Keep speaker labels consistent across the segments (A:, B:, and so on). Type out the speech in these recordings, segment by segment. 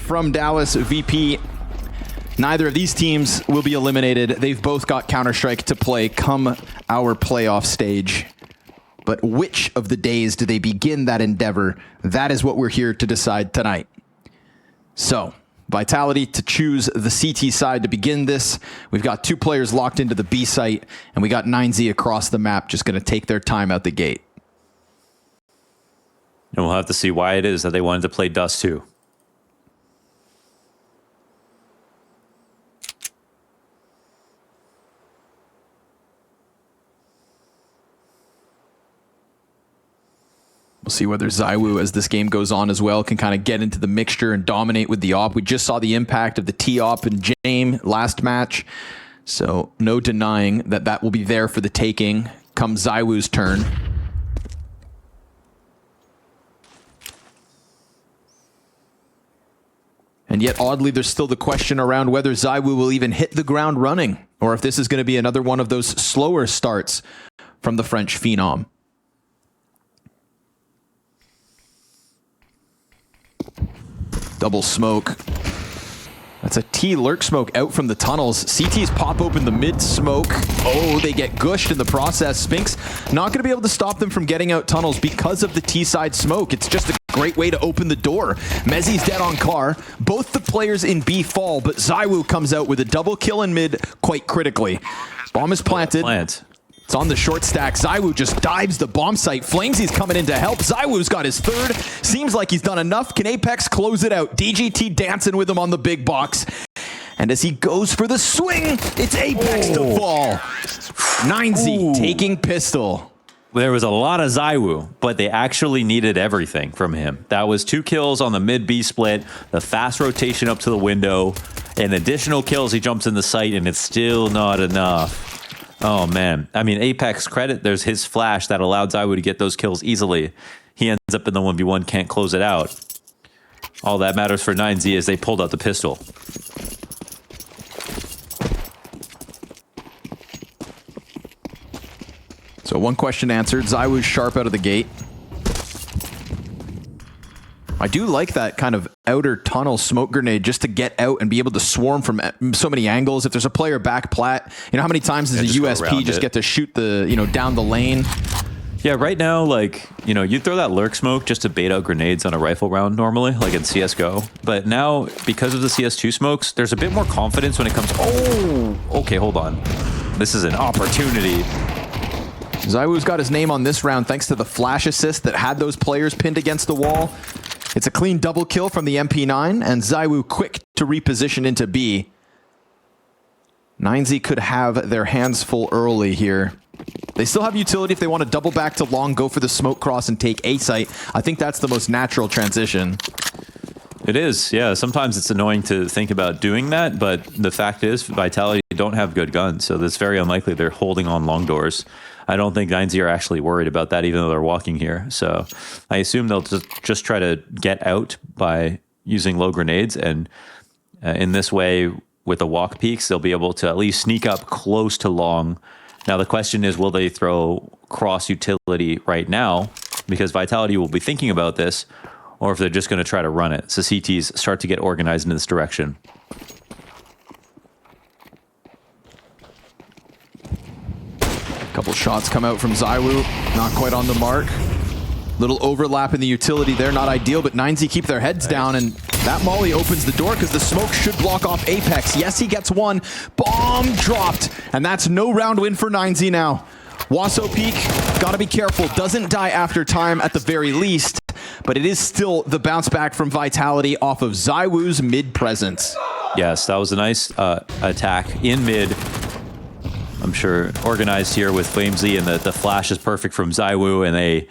A: from Dallas, VP. Neither of these teams will be eliminated. They've both got Counter-Strike to play come our playoff stage. But which of the days do they begin that endeavor? That is what we're here to decide tonight. So, Vitality to choose the CT side to begin this. We've got 2 players locked into the B site, and we got 9Z across the map just going to take their time out the gate.
B: And we'll have to see why it is that they wanted to play Dust 2.
A: We'll see whether ZywOo, as this game goes on as well, can kind of get into the mixture and dominate with the op. We just saw the impact of the T-op and Jame last match, so no denying that that will be there for the taking come ZywOo's turn. And yet, oddly, there's still the question around whether ZywOo will even hit the ground running, or if this is going to be another one of those slower starts from the French phenom. Double smoke. That's a T lurk smoke out from the tunnels. CTs pop open the mid smoke. Oh, they get gushed in the process. Spinks not going to be able to stop them from getting out tunnels because of the T side smoke. It's just a great way to open the door. Mezzi's dead on car. Both the players in B fall, but ZywOo comes out with a double kill in mid quite critically. Bomb is planted. It's on the short stack. ZywOo just dives the bomb site. Flamesy's coming in to help. ZywOo's got his third. Seems like he's done enough. Can Apex close it out? DGT dancing with him on the big box. And as he goes for the swing, it's Apex to fall. 9Z taking pistol.
B: There was a lot of ZywOo, but they actually needed everything from him. That was 2 kills on the mid-B split, the fast rotation up to the window, and additional kills. He jumps in the site, and it's still not enough. Oh, man. I mean, Apex credit, there's his flash that allowed ZywOo to get those kills easily. He ends up in the 1v1, can't close it out. All that matters for 9Z is they pulled out the pistol.
A: So one question answered. ZywOo's sharp out of the gate. I do like that kind of outer tunnel smoke grenade just to get out and be able to swarm from so many angles. If there's a player back plat, you know, how many times does a USP just get to shoot the, you know, down the lane?
B: Yeah, right now, like, you know, you throw that lurk smoke just to bait out grenades on a rifle round normally, like in CSGO. But now, because of the CS2 smokes, there's a bit more confidence when it comes... Oh, okay, hold on. This is an opportunity.
A: ZywOo's got his name on this round thanks to the flash assist that had those players pinned against the wall. It's a clean double kill from the MP9, and ZywOo quick to reposition into B. 9Z could have their hands full early here. They still have utility if they want to double back to long, go for the smoke cross, and take A site. I think that's the most natural transition.
B: It is, yeah. Sometimes it's annoying to think about doing that, but the fact is, Vitality don't have good guns, so it's very unlikely they're holding on long doors. I don't think 9Z are actually worried about that, even though they're walking here. So I assume they'll just try to get out by using low grenades, and in this way, with the walk peaks, they'll be able to at least sneak up close to long. Now the question is, will they throw cross utility right now? Because Vitality will be thinking about this, or if they're just going to try to run it. So CTs start to get organized in this direction.
A: Couple shots come out from ZywOo, not quite on the mark. Little overlap in the utility there, not ideal, but 9Z keep their heads down, and that molly opens the door because the smoke should block off Apex. Yes, he gets one. Bomb dropped, and that's no round win for 9Z now. Wasso Peak, gotta be careful, doesn't die after time at the very least, but it is still the bounce back from Vitality off of ZywOo's mid presence.
B: Yes, that was a nice attack in mid. I'm sure organized here with Flamesy, and the flash is perfect from ZywOo, and they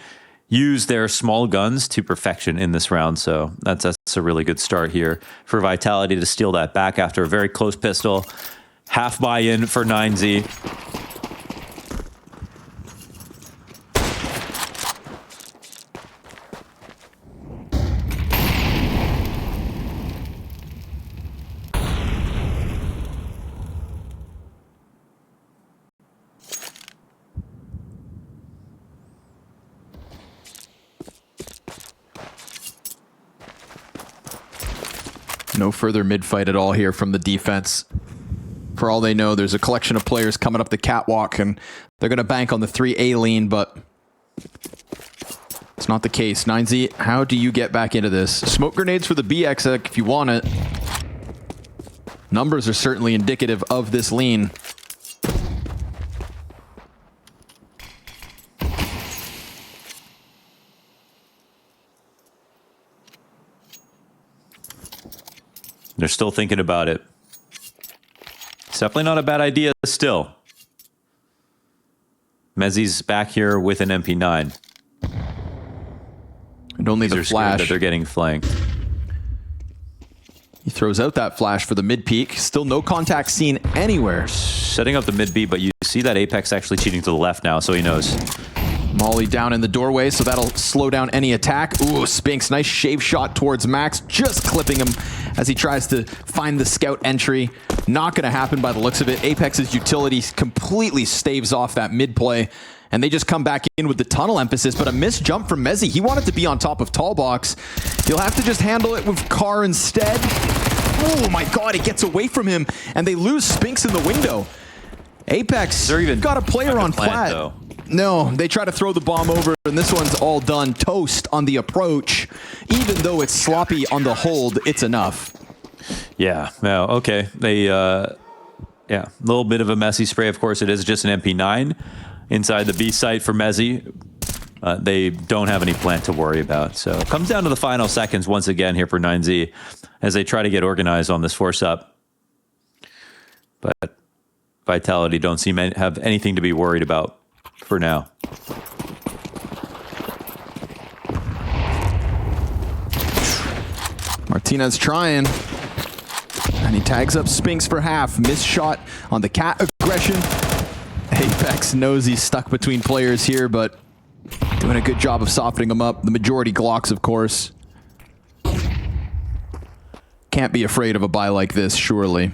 B: use their small guns to perfection in this round. So that's a really good start here for Vitality to steal that back after a very close pistol. Half buy-in for 9Z.
A: No further mid-fight at all here from the defense. For all they know, there's a collection of players coming up the catwalk, and they're going to bank on the 3A lean, but it's not the case. 9Z, how do you get back into this? Smoke grenades for the BX if you want it. Numbers are certainly indicative of this lean.
B: They're still thinking about it. It's definitely not a bad idea still. Mezzi's back here with an MP9.
A: And only the flash.
B: That they're getting flanked.
A: He throws out that flash for the mid peak. Still no contact seen anywhere.
B: Setting up the mid B, but you see that Apex actually cheating to the left now, so he knows.
A: Molly down in the doorway, so that'll slow down any attack. Ooh, Spinks, nice shave shot towards Max, just clipping him as he tries to find the scout entry. Not going to happen by the looks of it. Apex's utility completely staves off that mid play, and they just come back in with the tunnel emphasis, but a missed jump from Mezzi. He wanted to be on top of Tallbox. You'll have to just handle it with Carr instead. Oh my god, it gets away from him, and they lose Spinks in the window. Apex got a player on flat. Though. No, they try to throw the bomb over, and this one's all done. Toast on the approach. Even though it's sloppy on the hold, it's enough.
B: Yeah, no, okay. They, yeah, a little bit of a messy spray. Of course, it is just an MP9 inside the B site for Mezzi. They don't have any plant to worry about. So it comes down to the final seconds once again here for 9Z as they try to get organized on this force up. But Vitality don't seem to have anything to be worried about for now.
A: Martinez trying. And he tags up Spinks for half. Missed shot on the cat aggression. Apex knows he's stuck between players here, but doing a good job of softening him up. The majority Glocks, of course. Can't be afraid of a buy like this, surely.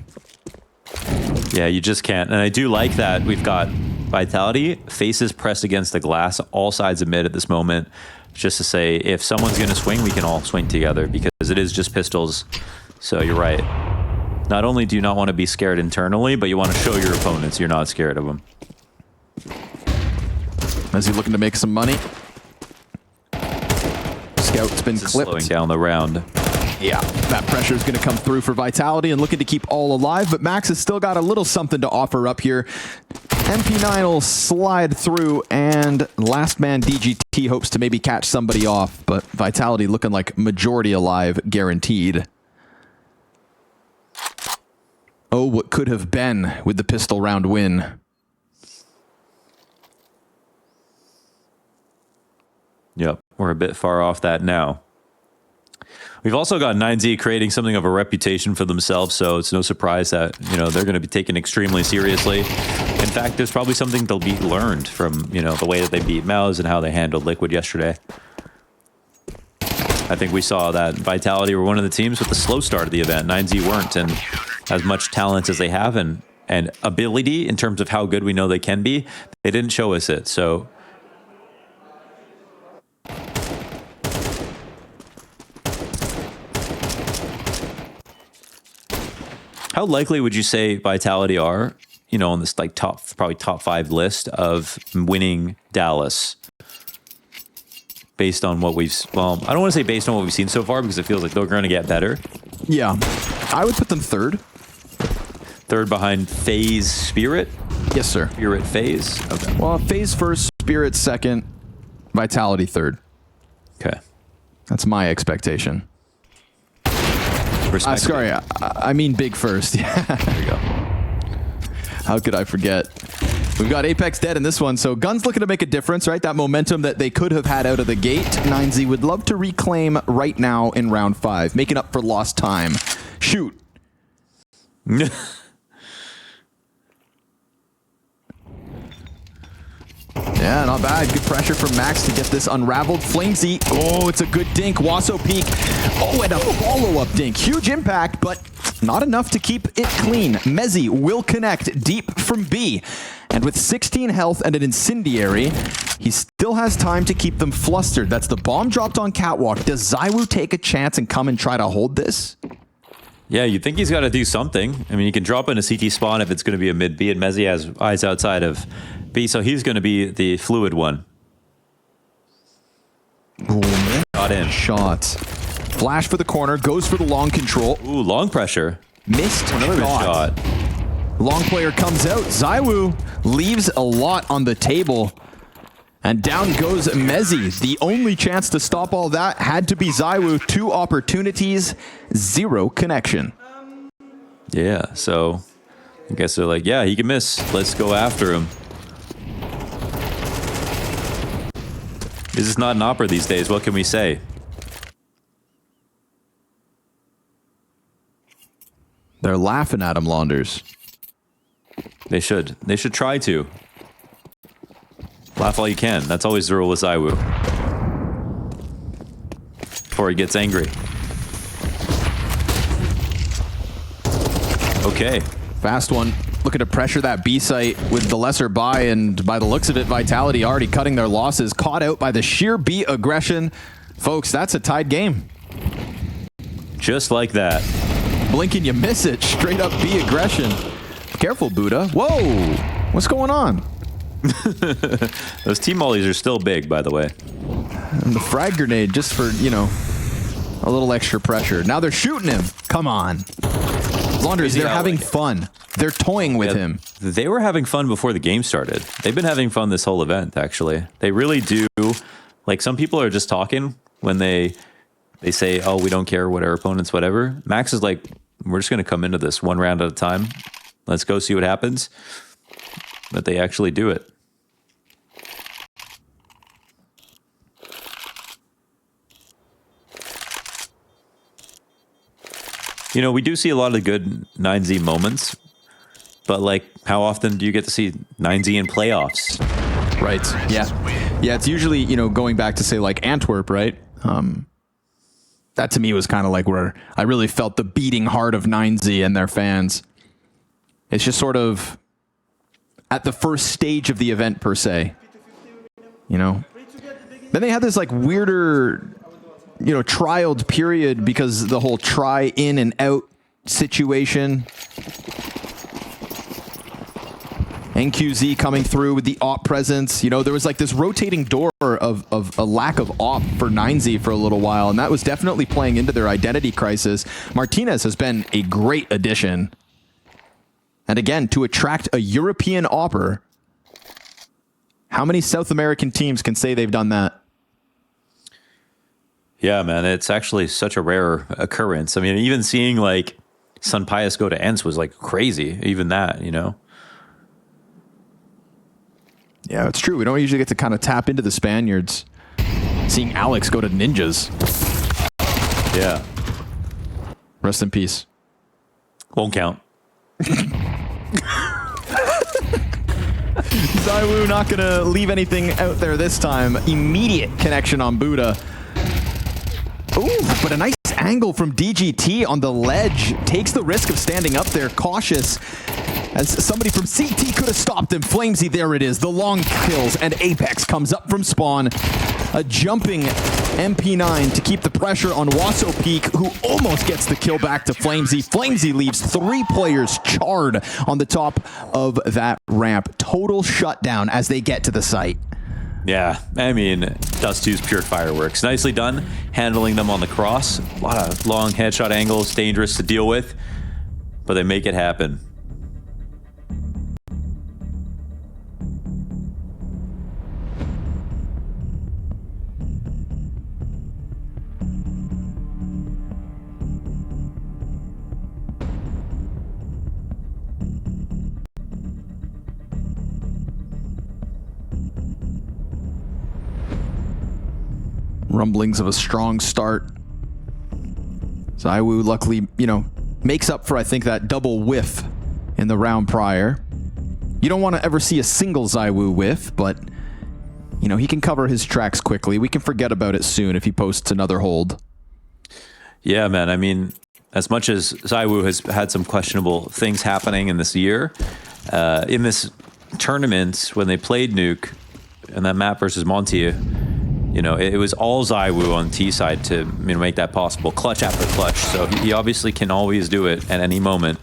B: Yeah, you just can't. And I do like that we've got Vitality, faces pressed against the glass, all sides of mid at this moment, just to say, if someone's going to swing, we can all swing together, because it is just pistols. So you're right. Not only do you not want to be scared internally, but you want to show your opponents you're not scared of them.
A: Is he looking to make some money? Scout's been clipped.
B: Slowing down the round.
A: Yeah, that pressure is going to come through for Vitality and looking to keep all alive, but Max has still got a little something to offer up here. MP9 will slide through, and last man DGT hopes to maybe catch somebody off, but Vitality looking like majority alive, guaranteed. Oh, what could have been with the pistol round win.
B: Yep, we're a bit far off that now. We've also got 9Z creating something of a reputation for themselves, so it's no surprise that, you know, they're going to be taken extremely seriously. In fact, there's probably something they'll be learned from, you know, the way that they beat Mouse and how they handled Liquid yesterday. I think we saw that Vitality were one of the teams with the slow start of the event. 9Z weren't, and as much talent as they have and ability in terms of how good we know they can be, they didn't show us it, so... How likely would you say Vitality are, you know, on this like probably top 5 list of winning Dallas? Based on what we've, well, I don't want to say based on what we've seen so far, because it feels like they're going to get better.
A: Yeah, I would put them third.
B: Third behind FaZe Spirit?
A: Yes, sir.
B: Spirit FaZe? Okay.
A: Well, FaZe first, Spirit second, Vitality third.
B: Okay.
A: That's my expectation. Sorry, I mean big first. Yeah.
B: There you go.
A: How could I forget? We've got Apex dead in this one, so Gun's looking to make a difference, right? That momentum that they could have had out of the gate, 9Z would love to reclaim right now in round 5, making up for lost time. Shoot. Yeah, not bad. Good pressure from Max to get this unraveled. Flamesy. Oh, it's a good dink. Wasso peak. Oh, and a follow-up dink. Huge impact, but not enough to keep it clean. Mezzi will connect deep from B. And with 16 health and an incendiary, he still has time to keep them flustered. That's the bomb dropped on Catwalk. Does Zywoo take a chance and come and try to hold this?
B: Yeah, you'd think he's got to do something. I mean, you can drop in a CT spawn if it's going to be a mid B, and Mezzi has eyes outside of B, so he's going to be the fluid one.
A: Ooh, man.
B: Got in.
A: Shots. Flash for the corner, goes for the long control.
B: Ooh, long pressure.
A: Missed
B: Another
A: shot. Long player comes out. ZywOo leaves a lot on the table. And down goes Mezzi. The only chance to stop all that had to be ZywOo. 2 opportunities, 0 connection.
B: Yeah, so I guess they're like, yeah, he can miss. Let's go after him. This is not an opera these days. What can we say?
A: They're laughing at him, Launders.
B: They should. They should try to. Laugh all you can. That's always the rule with ZywOo. Before he gets angry. Okay.
A: Fast one. Looking to pressure that B site with the lesser buy, and by the looks of it, Vitality already cutting their losses. Caught out by the sheer B aggression. Folks, that's a tied game.
B: Just like that.
A: Blink and you miss it. Straight up B aggression. Careful, Buddha. Whoa! What's going on?
B: Those team mollies are still big, by the way.
A: And the frag grenade just for, you know, a little extra pressure. Now they're shooting him. Come on. Launders, they're having fun. They're toying with him.
B: They were having fun before the game started. They've been having fun this whole event, actually. They really do. Like, some people are just talking when they say, oh, we don't care what our opponents, whatever. Max is like, we're just going to come into this one round at a time. Let's go see what happens. But they actually do it. You know, we do see a lot of good 9Z moments, but like, how often do you get to see 9Z in playoffs?
A: Right. Yeah. Yeah, it's usually, you know, going back to say like Antwerp, right? That to me was kind of like where I really felt the beating heart of 9Z and their fans. It's just sort of at the first stage of the event per se, you know? Then they had this like weirder, you know, trialed period because the whole try in and out situation. NQZ coming through with the op presence. You know, there was like this rotating door of a lack of op for 9Z for a little while, and that was definitely playing into their identity crisis. Martinez has been a great addition. And again, to attract a European opper, how many South American teams can say they've done that?
B: Yeah, man, it's actually such a rare occurrence. I mean, even seeing like Sun Pius go to Ents was like crazy, even that, you know?
A: Yeah, it's true. We don't usually get to kind of tap into the Spaniards. Seeing Alex go to Ninjas.
B: Yeah.
A: Rest in peace.
B: Won't count.
A: ZywOo not going to leave anything out there this time. Immediate connection on Buddha. Ooh, but a nice angle from DGT on the ledge. Takes the risk of standing up there, cautious. As somebody from CT could have stopped him. Flamesy, there it is. The long kills, and Apex comes up from spawn. A jumping MP9 to keep the pressure on Wasso Peak, who almost gets the kill back to Flamesy. Flamesy leaves 3 players charred on the top of that ramp. Total shutdown as they get to the site.
B: Yeah, I mean, Dust2's pure fireworks. Nicely done, handling them on the cross. A lot of long headshot angles, dangerous to deal with, but they make it happen.
A: Rumblings of a strong start. ZywOo luckily, you know, makes up for, I think, that double whiff in the round prior. You don't want to ever see a single ZywOo whiff, but, you know, he can cover his tracks quickly. We can forget about it soon if he posts another hold.
B: Yeah, man. I mean, as much as ZywOo has had some questionable things happening in this year, in this tournament, when they played Nuke and that map versus Monty, you You know, it was all ZywOo on T side to make that possible, clutch after clutch. So he obviously can always do it at any moment.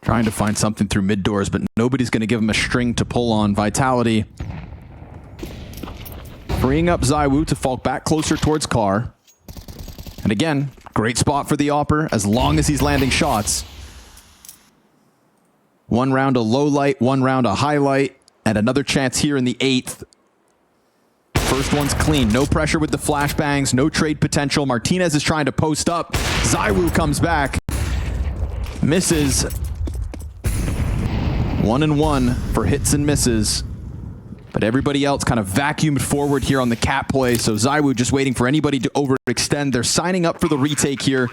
A: Trying to find something through mid doors, but nobody's going to give him a string to pull on. Vitality freeing up ZywOo to fall back closer towards Car. And again, great spot for the Opper as long as he's landing shots. One round a low light, one round a highlight, and another chance here in the 8th. First one's clean. No pressure with the flashbangs, no trade potential. Martinez is trying to post up. ZywOo comes back. Misses. 1-1 for hits and misses. But everybody else kind of vacuumed forward here on the cat play, so ZywOo just waiting for anybody to overextend. They're signing up for the retake here.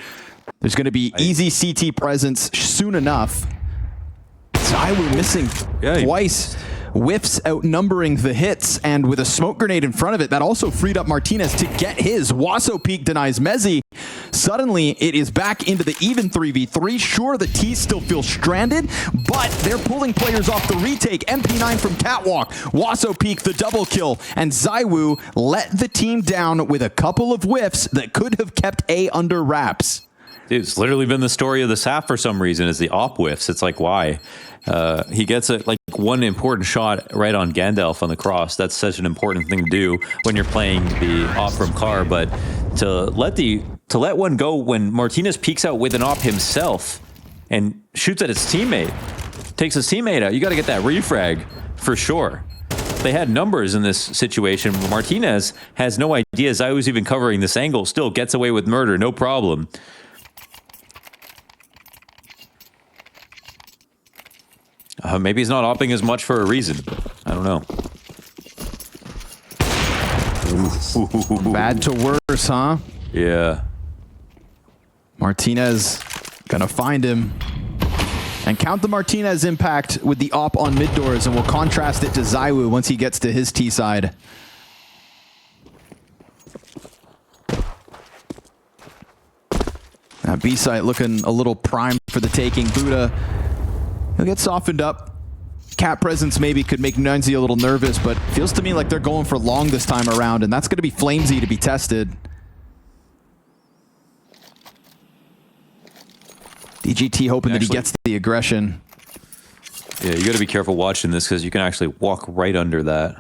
A: There's going to be easy CT presence soon enough. ZywOo missing twice. Whiffs outnumbering the hits, and with a smoke grenade in front of it, that also freed up Martinez to get his. Wasso Peak denies Mezzi. Suddenly, it is back into the even 3v3. Sure, the T still feel stranded, but they're pulling players off the retake. MP9 from Catwalk. Wasso Peak the double kill, and ZywOo let the team down with a couple of whiffs that could have kept A under wraps.
B: It's literally been the story of the SAP for some reason, is the op whiffs. It's like, why? He gets one important shot right on Gandalf on the cross. That's such an important thing to do when you're playing the op from Car, but to let one go when Martinez peeks out with an op himself and shoots at his teammate, takes his teammate out, you got to get that refrag for sure. They had numbers in this situation. Martinez has no idea ZywOo's even covering this angle, still gets away with murder, no problem. Maybe he's not opping as much for a reason. I don't know.
A: Bad to worse, huh?
B: Yeah.
A: Martinez gonna find him. And count the Martinez impact with the op on mid doors, and we'll contrast it to ZywOo once he gets to his T side. Now B site looking a little prime for the taking. Buddha, he'll get softened up. Cat presence maybe could make MartinezSa a little nervous, but feels to me like they're going for long this time around, and that's going to be Flamesy to be tested. DGT hoping that he gets the aggression.
B: Yeah, you got to be careful watching this because you can actually walk right under that.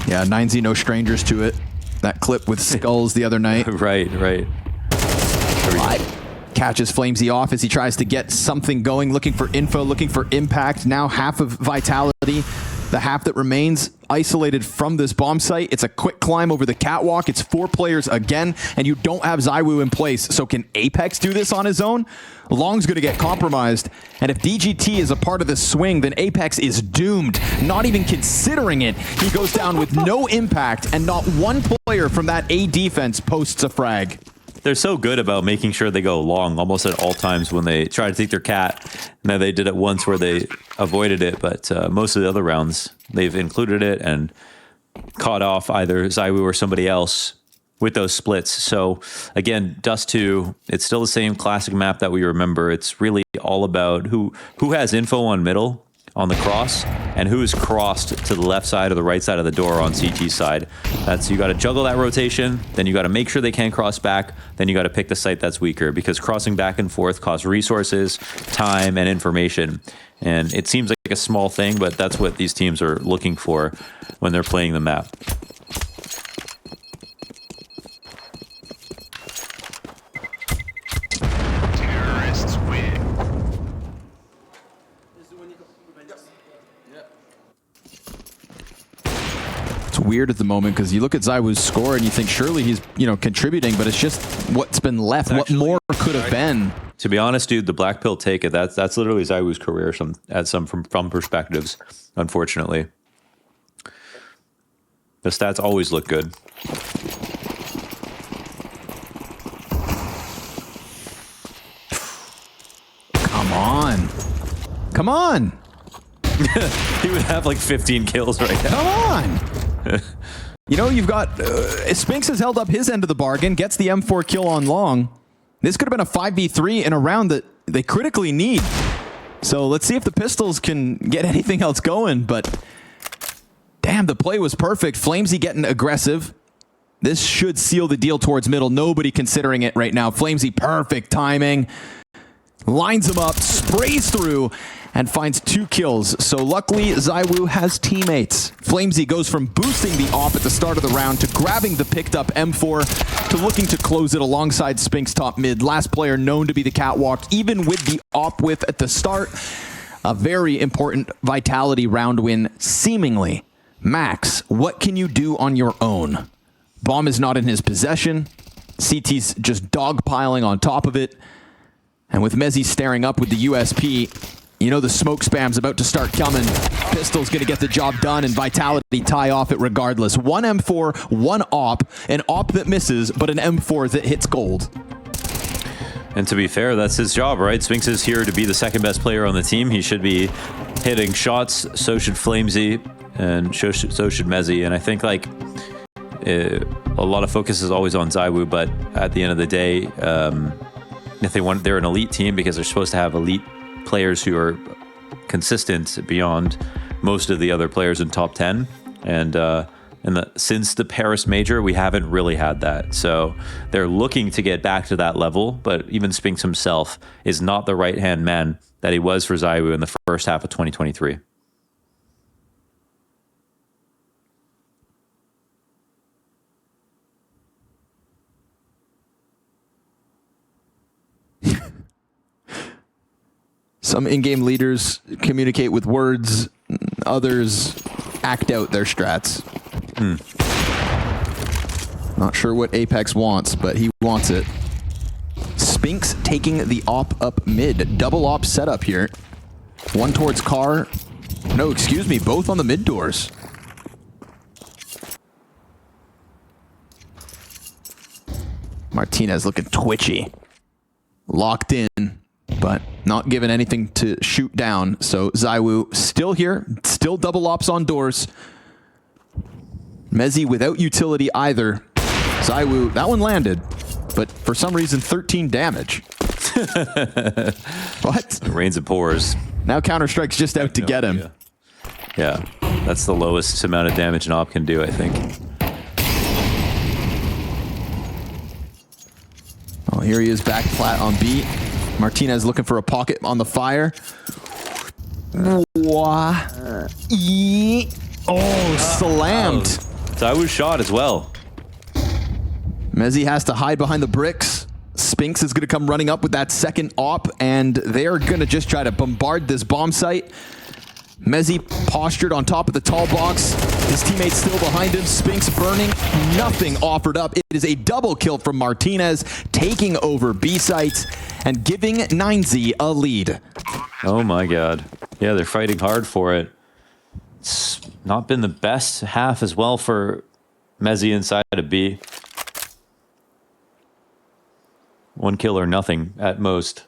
A: Yeah, 9Z no strangers to it. That clip with Skulls the other night.
B: Right.
A: Catches Flamesy off as he tries to get something going, looking for info, looking for impact. Now half of Vitality, the half that remains isolated from this bomb site. It's a quick climb over the catwalk. It's 4 players again, and you don't have ZywOo in place. So can Apex do this on his own? Long's going to get compromised. And if DGT is a part of this swing, then Apex is doomed. Not even considering it. He goes down with no impact, and not one player from that A defense posts a frag.
B: They're so good about making sure they go long almost at all times when they try to take their cat. Now, they did it once where they avoided it, but most of the other rounds, they've included it and caught off either ZywOo or somebody else with those splits. So, again, Dust 2, it's still the same classic map that we remember. It's really all about who has info on middle, on the cross, and who is crossed to the left side or the right side of the door on CT side. That's, you got to juggle that rotation, then you got to make sure they can't cross back, then you got to pick the site that's weaker, because crossing back and forth costs resources, time, and information. And it seems like a small thing, but that's what these teams are looking for when they're playing the map.
A: Weird at the moment because you look at ZywOo's score and you think surely he's contributing, but it's just what's been left. What more could have been?
B: To be honest, dude, the black pill take it. That's literally ZywOo's career. From perspectives, unfortunately, the stats always look good.
A: Come on. Come on.
B: He would have like 15 kills right now.
A: Come on. You know, you've got... Spinks has held up his end of the bargain, gets the M4 kill on long. This could have been a 5v3 in a round that they critically need. So let's see if the Pistols can get anything else going, but... Damn, the play was perfect. Flamesy getting aggressive. This should seal the deal towards middle. Nobody considering it right now. Flamesy, perfect timing. Lines him up, sprays through, and finds 2 kills. So luckily, ZywOo has teammates. Flamesy goes from boosting the op at the start of the round to grabbing the picked up M4 to looking to close it alongside Spinks top mid. Last player known to be the catwalk, even with the op whiff at the start. A very important Vitality round win, seemingly. Max, what can you do on your own? Bomb is not in his possession. CT's just dogpiling on top of it. And with Mezzy staring up with the USP, you know the smoke spam's about to start coming. Pistol's going to get the job done, and Vitality tie off it regardless. 1 M4, 1 op, an op that misses, but an M4 that hits gold.
B: And to be fair, that's his job, right? Spinks is here to be the second best player on the team. He should be hitting shots. So should Flamesy, and so should Mezzy. And I think like a lot of focus is always on ZywOo, but at the end of the day, if they're an elite team because they're supposed to have elite players who are consistent beyond most of the other players in top 10. And since the Paris Major, we haven't really had that. So they're looking to get back to that level, but even Spinks himself is not the right-hand man that he was for ZywOo in the first half of 2023.
A: Some in-game leaders communicate with words, others act out their strats. Not sure what Apex wants, but he wants it. Spinks taking the op up mid. Double op setup here. One towards car. No, excuse me, both on the mid doors. Martinez looking twitchy. Locked in, but not given anything to shoot down. So ZywOo still here, still double ops on doors. Mezzy without utility either. ZywOo, that one landed, but for some reason 13 damage. What?
B: It rains and pours.
A: Now Counter-Strike's just out to get him.
B: Yeah, that's the lowest amount of damage an op can do, I think.
A: Oh, here he is back flat on B. Martinez looking for a pocket on the fire. Slammed.
B: ZywOo shot as well.
A: Mezzy has to hide behind the bricks. Spinks is going to come running up with that second op, and they're going to just try to bombard this bomb site. Mezzy postured on top of the tall box. His teammates still behind him. Spinks burning. Nothing offered up. It is a double kill from Martinez, taking over B sites and giving 9Z a lead.
B: Oh my god. Yeah, they're fighting hard for it. It's not been the best half as well for Mezzy inside of B. 1 kill or nothing at most.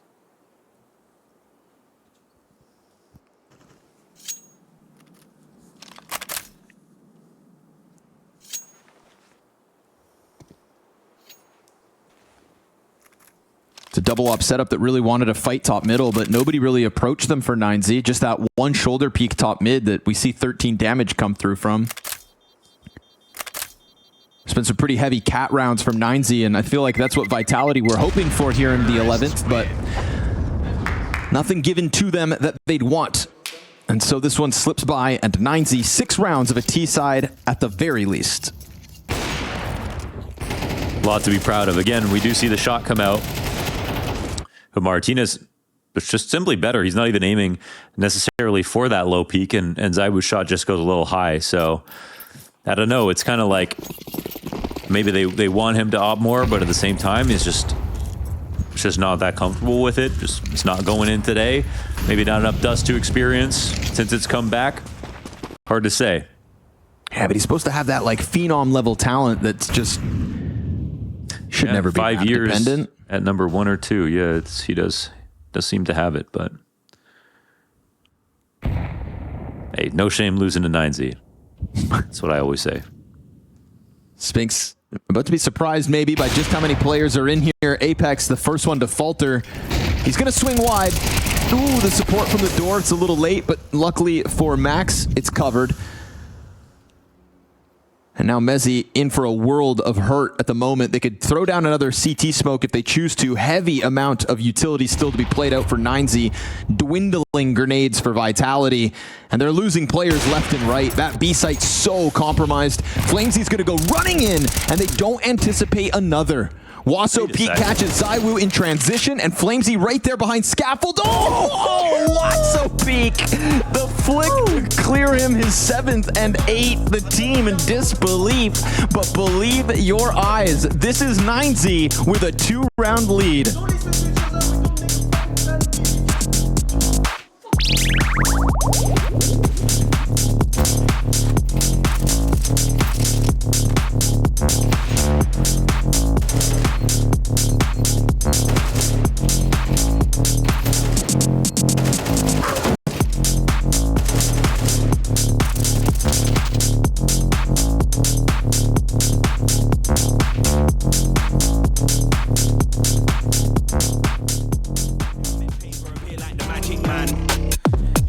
A: It's a double op setup that really wanted to fight top middle, but nobody really approached them for 9Z. Just that one shoulder peek top mid that we see 13 damage come through from. There's been some pretty heavy cat rounds from 9Z, and I feel like that's what Vitality were hoping for here in the 11th, but nothing given to them that they'd want. And so this one slips by, and 9Z 6 rounds of a T side at the very least.
B: A lot to be proud of. Again, we do see the shot come out. But Martinez is just simply better. He's not even aiming necessarily for that low peak, and ZywOo's shot just goes a little high. So I don't know. It's kind of like maybe they want him to op more, but at the same time, it's just not that comfortable with it. It's not going in today. Maybe not enough dust to experience since it's come back. Hard to say.
A: Yeah, but he's supposed to have that like phenom level talent that's just should never be
B: 5 years
A: dependent.
B: At number 1 or 2. Yeah, he does does seem to have it, but hey, no shame losing to 9Z. That's what I always say.
A: Spinks about to be surprised maybe by just how many players are in here. Apex, the first one to falter. He's going to swing wide. Ooh, the support from the door. It's a little late, but luckily for Max, it's covered. And now Mezzi in for a world of hurt at the moment. They could throw down another CT smoke if they choose to. Heavy amount of utility still to be played out for 9Z. Dwindling grenades for Vitality. And they're losing players left and right. That B site so compromised. Flamesy's going to go running in, and they don't anticipate another. Wasso Peak catches Zywoo in transition, and Flamesy right there behind scaffold. Oh, Wasso Peak! The flick clear him his 7th and 8th. The team in disbelief, but believe your eyes. This is 9Z with a 2-round lead.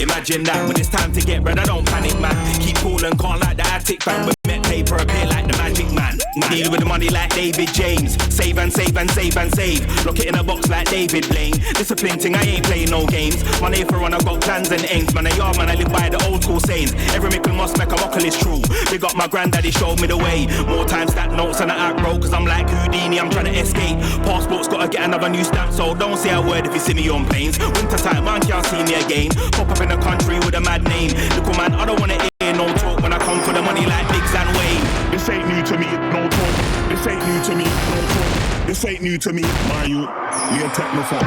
C: Imagine that when it's time to get red, I don't panic, man. Keep cool and calm like the attic fan. When met paper appear like the magic man. Deal with the money like David James. Save and save and save and save. Lock it in a box like David Blaine. Discipline thing, I ain't playing no games. Money for run, I've got plans and aims. Man, I live by the old school sayings. Every mickle must make a muckle is true. Big up my granddaddy, showed me the way. More time stat notes and I act bro, cause I'm like Houdini, I'm trying to escape. Passport's gotta get another new stamp, so don't say a word if you see me on planes. Winter time, man can't see me again. Pop up in the country with a mad name. Look, man, I don't wanna hear no talk when I come for the money like Biggs and Wayne.
D: This ain't new to me, no talk. This ain't new to me, no talk. This ain't new to me, my you. We a technophone.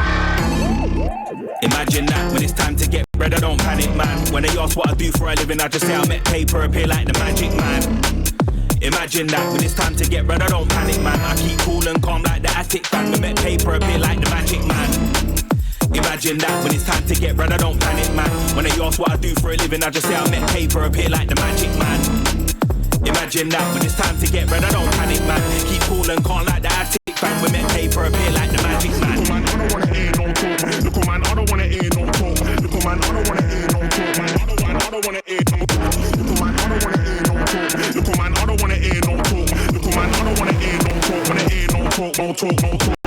C: Imagine that when it's time to get bread, I don't panic, man. When they ask what I do for a living, I just say I make paper appear like the magic man. Imagine that when it's time to get bread, I don't panic, man. I keep cool and calm like the attic fan. We make paper appear like the magic man. Imagine that when it's time to get bread, I don't panic, man. When they ask what I do for a living, I just say I make paper appear like the magic man. Imagine that when it's time to get bread, I don't panic, man. Keep cool and calm like the attic fan. We make paper appear like the magic man.
D: Look, man, I don't wanna hear no talk. Look, man, I don't wanna hear no talk. Look, man, I don't wanna hear no talk. Man, I don't wanna hear no talk. Look, man, I don't wanna hear no talk. Look, man, I don't wanna hear no talk. Look, man, I don't wanna hear no talk. Wanna hear no talk, no talk, no talk.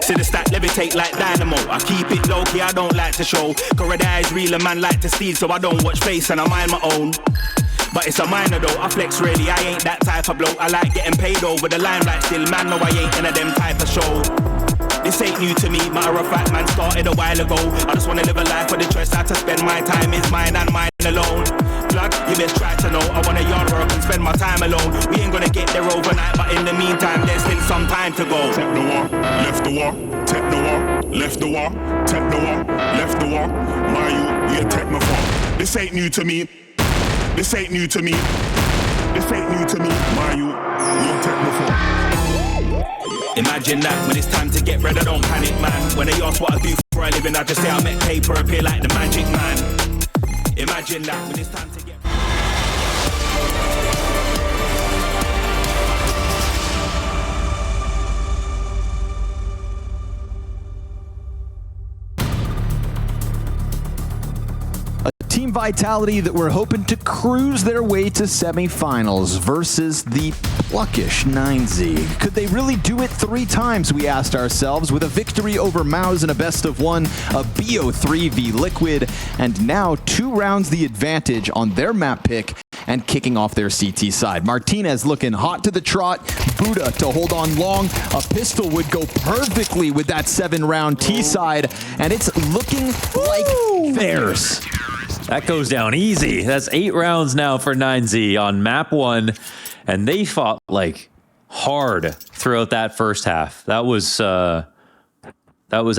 C: See the stack levitate like dynamo. I keep it low key, I don't like to show. Cause red eyes real, a man like to steal, so I don't watch face and I mind my own. But it's a minor though, I flex really, I ain't that type of bloke. I like getting paid over the limelight still, man, no I ain't in a them type of show. This ain't new to me, matter of fact, man, started a while ago. I just wanna live a life where the choice how to spend my time is mine and mine alone. Blood, you best try to know, I wanna yard work and spend my time alone. We ain't gonna get there overnight, but in the meantime, there's still some time to go.
D: Take the war, left the war, take the war, left the war, take the war, left the war. My you, we a technophone. This ain't new to me. This ain't new to me. This ain't new to me. My you, we a technophone.
C: Imagine that when it's time to get bread, I don't panic, man. When they ask what I do for a living, I just say I make paper appear like the magic man. Imagine that when it's time to get
A: Team Vitality that were hoping to cruise their way to semifinals versus the pluckish 9Z. Could they really do it 3 times, we asked ourselves, with a victory over Mouse in a best of 1, a BO3 v Liquid, and now 2 rounds the advantage on their map pick and kicking off their CT side. Martinez looking hot to the trot, Buddha to hold on long, a pistol would go perfectly with that 7-round T side, and it's looking like theirs.
B: That goes down easy. That's 8 rounds now for 9Z on map 1, and they fought like hard throughout that first half. That was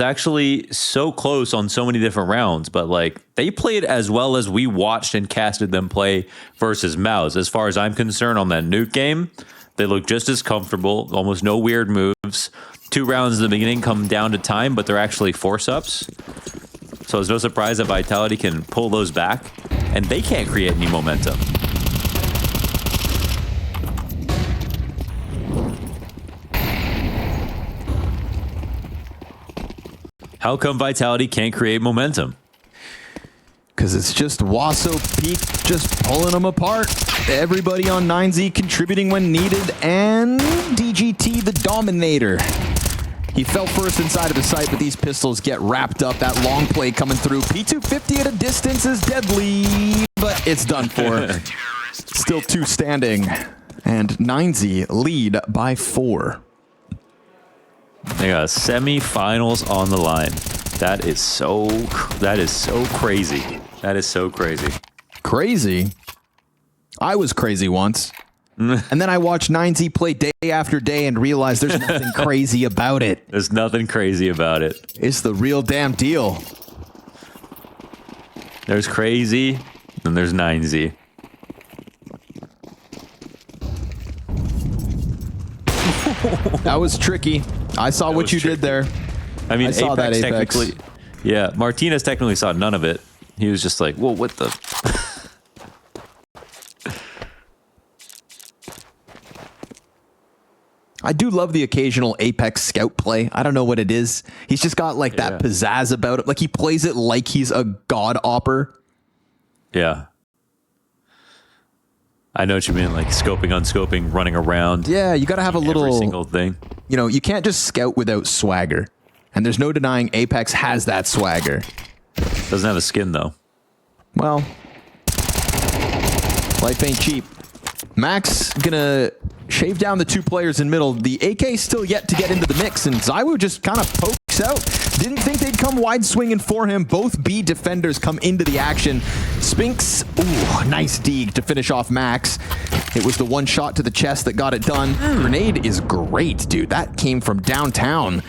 B: actually so close on so many different rounds, but like they played as well as we watched and casted them play versus Mouse. As far as I'm concerned, on that nuke game, they looked just as comfortable, almost no weird moves. 2 rounds in the beginning come down to time, but they're actually force-ups. So it's no surprise that Vitality can pull those back, and they can't create any momentum. How come Vitality can't create momentum?
A: Because it's just Wasso Peak just pulling them apart. Everybody on 9Z contributing when needed, and DGT the Dominator. He fell first inside of the site, but these pistols get wrapped up. That long play coming through. P250 at a distance is deadly, but it's done for. Still 2 standing, and 9Z lead by 4.
B: They got semifinals on the line. That is so crazy. That is so crazy.
A: Crazy? I was crazy once. And then I watched 9Z play day after day and realized there's nothing crazy about it.
B: There's nothing crazy about it.
A: It's the real damn deal.
B: There's crazy, and there's 9Z.
A: That was tricky. I saw what you did there.
B: I mean,
A: I saw that Apex.
B: Technically, yeah, Martinez technically saw none of it. He was just like, whoa, what the?
A: I do love the occasional Apex scout play. I don't know what it is. He's just got like that pizzazz about it. Like he plays it like he's a god opper.
B: Yeah. I know what you mean, like scoping, unscoping, running around.
A: Yeah, you got to have a little...
B: Every single thing.
A: You know, you can't just scout without swagger. And there's no denying Apex has that swagger.
B: Doesn't have a skin, though.
A: Well, life ain't cheap. Max gonna shave down the 2 players in middle. The AK still yet to get into the mix, and ZywOo just kind of pokes out. Didn't think they'd come wide swinging for him. Both B defenders come into the action. Spinks, ooh, nice deeg to finish off Max. It was the one shot to the chest that got it done. Grenade is great, dude. That came from downtown.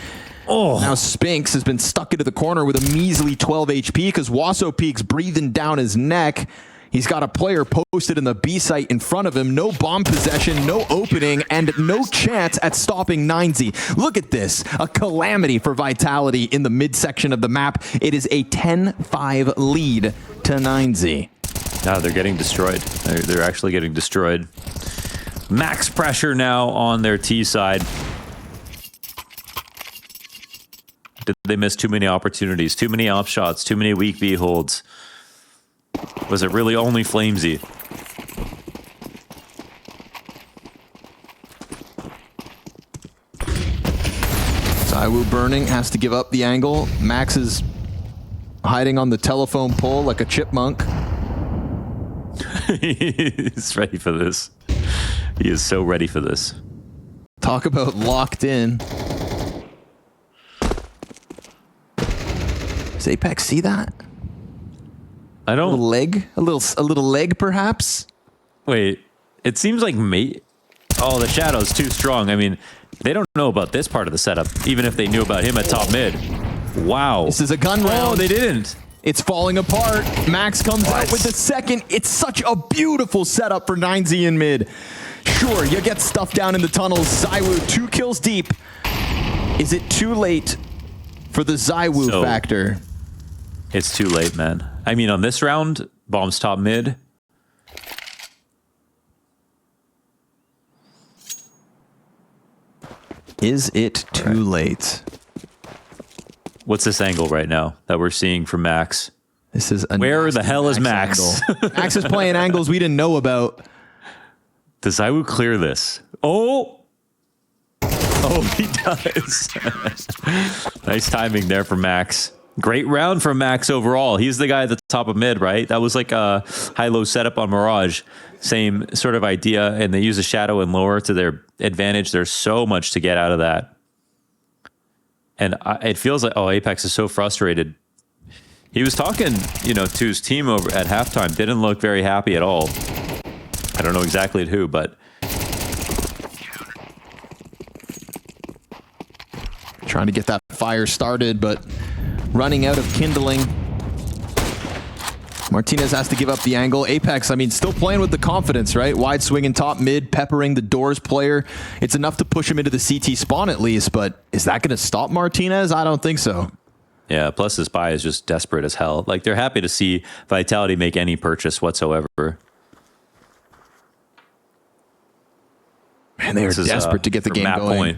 A: Oh. Now Spinks has been stuck into the corner with a measly 12 HP because Wasso Peak's breathing down his neck. He's got a player posted in the B site in front of him. No bomb possession, no opening, and no chance at stopping 9Z. Look at this. A calamity for Vitality in the midsection of the map. It is a 10-5 lead to 9Z.
B: No, they're getting destroyed. They're actually getting destroyed. Max pressure now on their T side. Did they miss too many opportunities? Too many op shots? Too many weak B holds? Was it really only Flamesy?
A: ZywOo burning, has to give up the angle. Max is hiding on the telephone pole like a chipmunk.
B: He's ready for this. He is so ready for this.
A: Talk about locked in. Does Apex see that?
B: I don't.
A: A little leg? A little leg, perhaps?
B: Wait, it seems like Oh, the shadow's too strong. I mean, they don't know about this part of the setup, even if they knew about him at top mid. Wow.
A: This is a gun round.
B: Oh, they didn't.
A: It's falling apart. Max comes out with the second. It's such a beautiful setup for 9Z in mid. Sure, you get stuff down in the tunnels. ZywOo 2 kills deep. Is it too late for the ZywOo factor?
B: It's too late, man. I mean, on this round, bombs top mid.
A: Is it too late?
B: What's this angle right now that we're seeing from Max?
A: This is a
B: Where the hell is Max?
A: Max is playing angles we didn't know about.
B: Does ZywOo clear this? Oh! Oh, he does. Nice timing there for Max. Great round for Max overall. He's the guy at the top of mid, right? That was like a high-low setup on Mirage. Same sort of idea, and they use a shadow and lower to their advantage. There's so much to get out of that. And it feels like, oh, Apex is so frustrated. He was talking, to his team over at halftime. Didn't look very happy at all. I don't know exactly at who, but...
A: Trying to get that fire started, but running out of kindling. Martinez has to give up the angle. Apex, I mean, still playing with the confidence, right? Wide swinging top mid, peppering the doors player. It's enough to push him into the CT spawn at least, but is that going to stop Martinez? I don't think so.
B: Yeah, plus this buy is just desperate as hell. Like, they're happy to see Vitality make any purchase whatsoever.
A: Man, they are desperate to get the game going.
B: Point.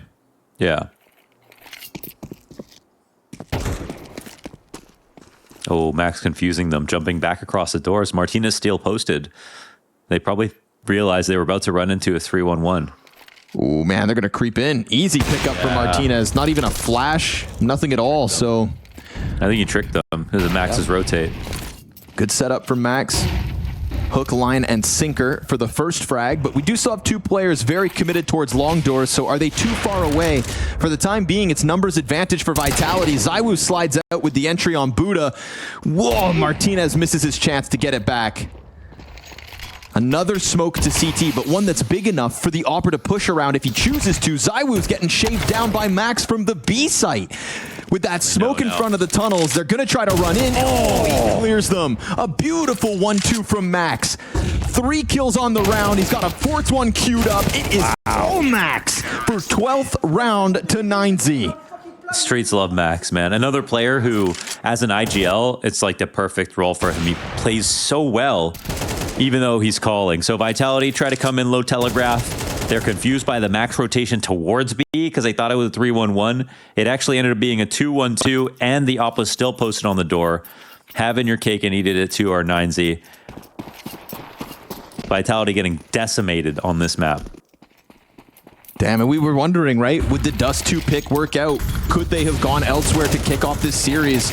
B: Yeah. Oh, Max confusing them, jumping back across the doors. Martinez steel posted. They probably realized they were about to run into a 3-1-1.
A: Oh, man, they're going to creep in. Easy pickup for Martinez. Not even a flash, nothing at all. So
B: I think he tricked them because of Max's rotate.
A: Good setup for Max. Hook, line, and sinker for the first frag, but we do still have two players very committed towards long doors, so are they too far away? For the time being, it's numbers advantage for Vitality. ZywOo slides out with the entry on Buddha. Whoa, Martinez misses his chance to get it back. Another smoke to CT, but one that's big enough for the Opera to push around if he chooses to. ZywOo's getting shaved down by Max from the B site. With that smoke in front of the tunnels, they're going to try to run in. Oh, he clears them. A beautiful 1-2 from Max. 3 kills on the round. He's got a 4th one queued up. It is all Max for 12th round to 9Z.
B: Streets love Max, man. Another player who, as an IGL, it's like the perfect role for him. He plays so well, even though he's calling. So Vitality try to come in low telegraph. They're confused by the Max rotation towards B because they thought it was a 3-1-1. It actually ended up being a 2-1-2, and the op was still posted on the door. Having your cake and eat it at 2 or 9Z. Vitality getting decimated on this map.
A: Damn, and we were wondering, right? Would the Dust 2 pick work out? Could they have gone elsewhere to kick off this series?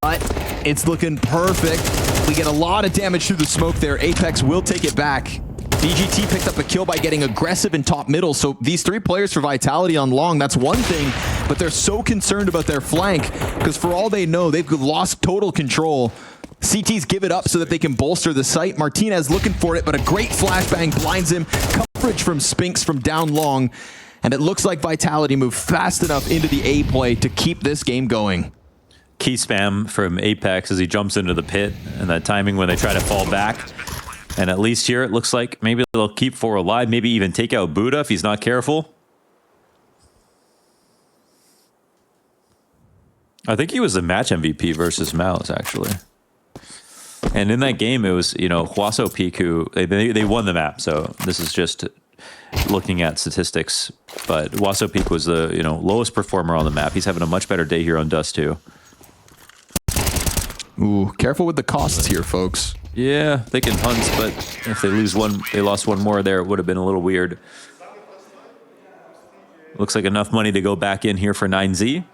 A: But it's looking perfect. We get a lot of damage through the smoke there. Apex will take it back. BGT picked up a kill by getting aggressive in top middle, so these 3 players for Vitality on long, that's one thing, but they're so concerned about their flank, because for all they know, they've lost total control. CTs give it up so that they can bolster the site. Martinez looking for it, but a great flashbang blinds him. Coverage from Spinks from down long, and it looks like Vitality moved fast enough into the A play to keep this game going.
B: Key spam from Apex as he jumps into the pit, and that timing when they try to fall back. And at least here, it looks like maybe they'll keep 4 alive, maybe even take out Buddha if he's not careful. I think he was the match MVP versus Mouse, actually. And in that game, it was, Huaso Peak who, they won the map. So this is just looking at statistics. But Huaso Peak was the, lowest performer on the map. He's having a much better day here on Dust 2.
A: Ooh, careful with the costs here, folks.
B: Yeah, they can hunt, but if they lose one, they lost one more there, it would have been a little weird. Looks like enough money to go back in here for 9Z.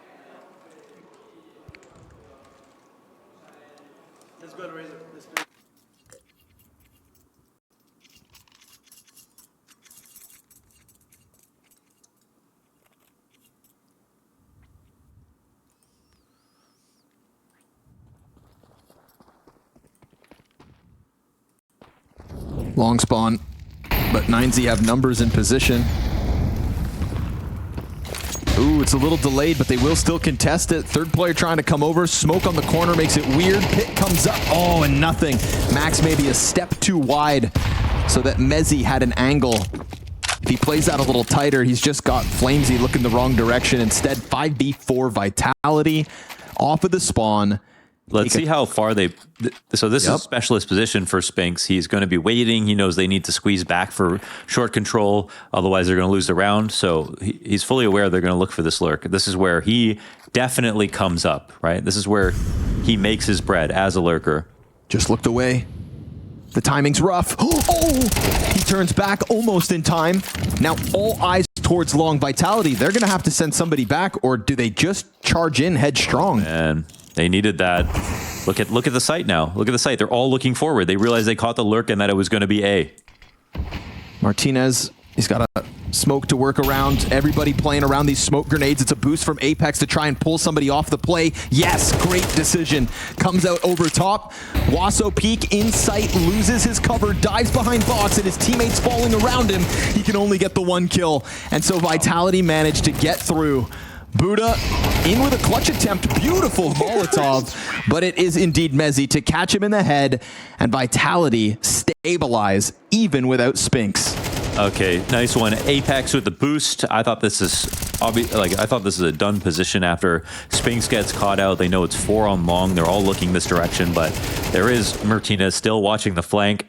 A: Long spawn, but 9Z have numbers in position. Ooh, it's a little delayed, but they will still contest it. Third player trying to come over. Smoke on the corner makes it weird. Pit comes up. Oh, and nothing. Max maybe a step too wide so that Mezzi had an angle. If he plays that a little tighter, he's just got Flamesy looking the wrong direction. Instead, 5v4 Vitality off of the spawn.
B: Let's see how far they... So this is specialist position for Spinks. He's going to be waiting. He knows they need to squeeze back for short control. Otherwise, they're going to lose the round. So he's fully aware they're going to look for this lurk. This is where he definitely comes up, right? This is where he makes his bread as a lurker.
A: Just looked away. The timing's rough. Oh! He turns back almost in time. Now all eyes towards long Vitality. They're going to have to send somebody back, or do they just charge in headstrong?
B: And they needed that. Look at the site now. Look at the site. They're all looking forward. They realized they caught the lurk and that it was going to be A.
A: Martinez, he's got a smoke to work around. Everybody playing around these smoke grenades. It's a boost from Apex to try and pull somebody off the play. Yes, great decision. Comes out over top. Huaso Peak in sight, loses his cover, dives behind box, and his teammates falling around him. He can only get the 1 kill. And so Vitality managed to get through. Buddha in with a clutch attempt. Beautiful Molotov, but it is indeed MartinezSa to catch him in the head, and Vitality stabilize even without Spinks.
B: Okay, nice one. Apex with the boost. I thought this is I thought this is a done position after Spinks gets caught out. They know it's 4 on long. They're all looking this direction, but there is Martinez still watching the flank.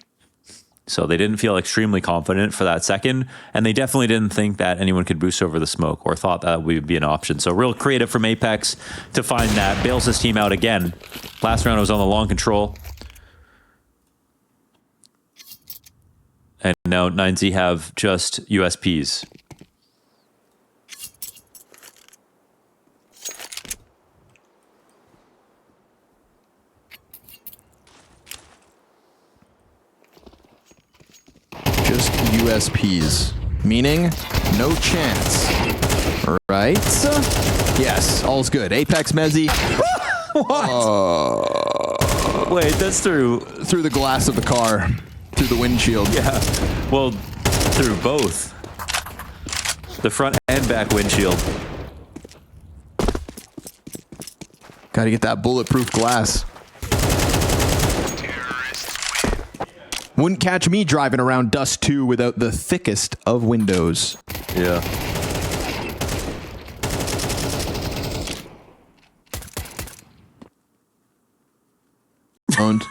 B: So they didn't feel extremely confident for that second, and they definitely didn't think that anyone could boost over the smoke or thought that would be an option. So real creative from Apex to find that. Bails his team out again. Last round was on the long control. And now MartinezSa have just USPs.
A: Just USPs, meaning no chance, right? Yes, all's good. Apex MartinezSa.
B: What? Wait, that's through
A: the glass of the car, through the windshield.
B: Yeah, well, through both. The front and back windshield.
A: Gotta get that bulletproof glass. Wouldn't catch me driving around Dust 2 without the thickest of windows.
B: Yeah.
A: Owned.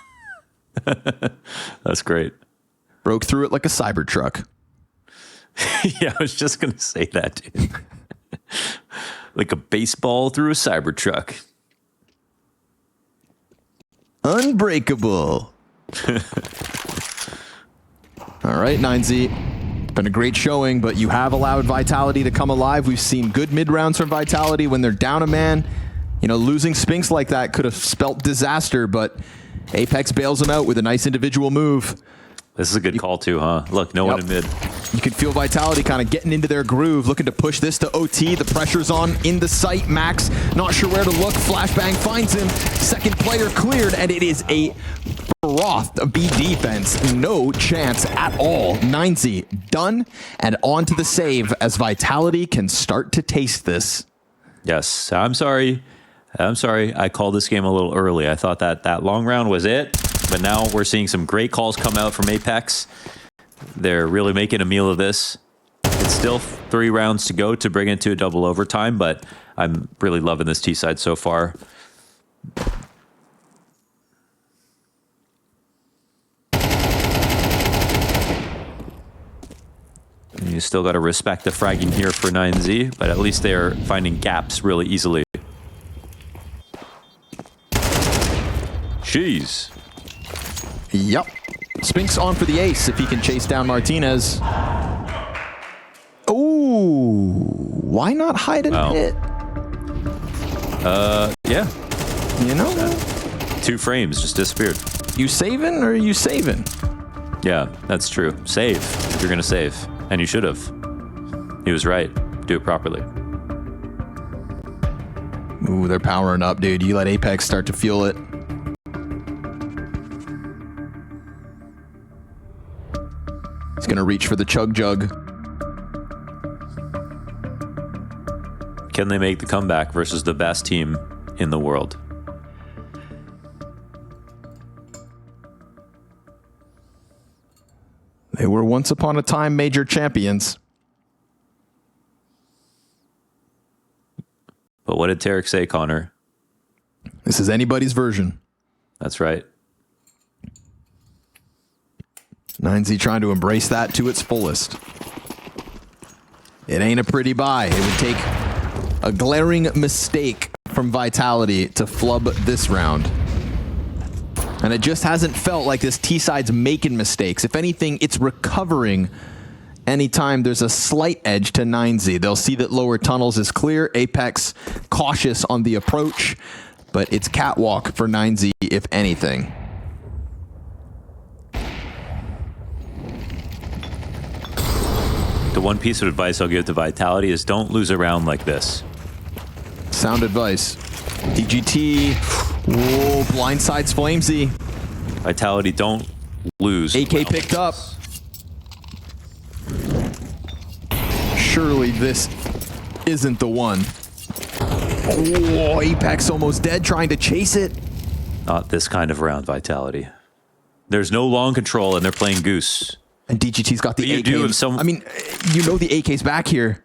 B: That's great.
A: Broke through it like a Cybertruck.
B: Yeah, I was just going to say that, dude. Like a baseball through a Cybertruck.
A: Unbreakable. All right, MartinezSa. Been a great showing, but you have allowed Vitality to come alive. We've seen good mid-rounds from Vitality when they're down a man. You know, losing Spinks like that could have spelt disaster, but Apex bails him out with a nice individual move.
B: This is a good call too, huh? Look, no one in mid.
A: You can feel Vitality kind of getting into their groove, looking to push this to OT. The pressure's on in the sight. Max, not sure where to look. Flashbang finds him. Second player cleared, and it is a froth of B defense. No chance at all. MartinezSa done, and on to the save as Vitality can start to taste this.
B: Yes, I'm sorry. I called this game a little early. I thought that long round was it. But now we're seeing some great calls come out from Apex. They're really making a meal of this. It's still 3 rounds to go to bring it to a double overtime, but I'm really loving this T side so far. And you still got to respect the fragging here for MartinezSa, but at least they're finding gaps really easily. Jeez.
A: Yep. Spinks on for the ace if he can chase down Martinez. Ooh, why not hide in it?
B: Yeah.
A: You know?
B: 2 frames just disappeared.
A: You saving or are you saving?
B: Yeah, that's true. Save if you're going to save. And you should have. He was right. Do it properly.
A: Ooh, they're powering up, dude. You let Apex start to feel it. He's going to reach for the chug jug.
B: Can they make the comeback versus the best team in the world?
A: They were once upon a time major champions.
B: But what did Tarek say, Connor?
A: This is anybody's version.
B: That's right.
A: MartinezSa trying to embrace that to its fullest. It ain't a pretty buy. It would take a glaring mistake from Vitality to flub this round. And it just hasn't felt like this T-side's making mistakes. If anything, it's recovering anytime there's a slight edge to MartinezSa. They'll see that lower tunnels is clear. Apex cautious on the approach, but it's catwalk for MartinezSa, if anything.
B: The one piece of advice I'll give to Vitality is don't lose a round like this.
A: Sound advice. DGT. Whoa, blindsides Flamesy.
B: Vitality, don't lose.
A: AK picked up. Surely this isn't the one. Oh, Apex almost dead trying to chase it.
B: Not this kind of round, Vitality. There's no long control, and they're playing Goose.
A: And DGT's got the
B: you
A: AK.
B: do if some-
A: I mean, you know the AK's back here.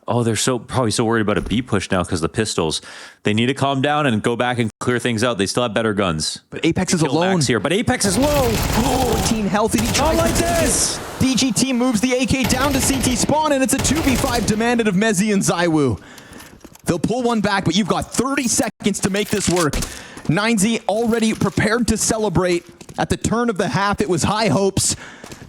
B: Oh, they're probably so worried about a B push now because the pistols. They need to calm down and go back and clear things out. They still have better guns.
A: But Apex is
B: Kill
A: alone.
B: Max here, but Apex is low.
A: 14 health, and he tries
B: like
A: to take
B: this.
A: it. DGT moves the AK down to CT spawn, and it's a 2v5 demanded of Mezzi and ZywOo. They'll pull one back, but you've got 30 seconds to make this work. 9Z already prepared to celebrate. At the turn of the half, it was high hopes.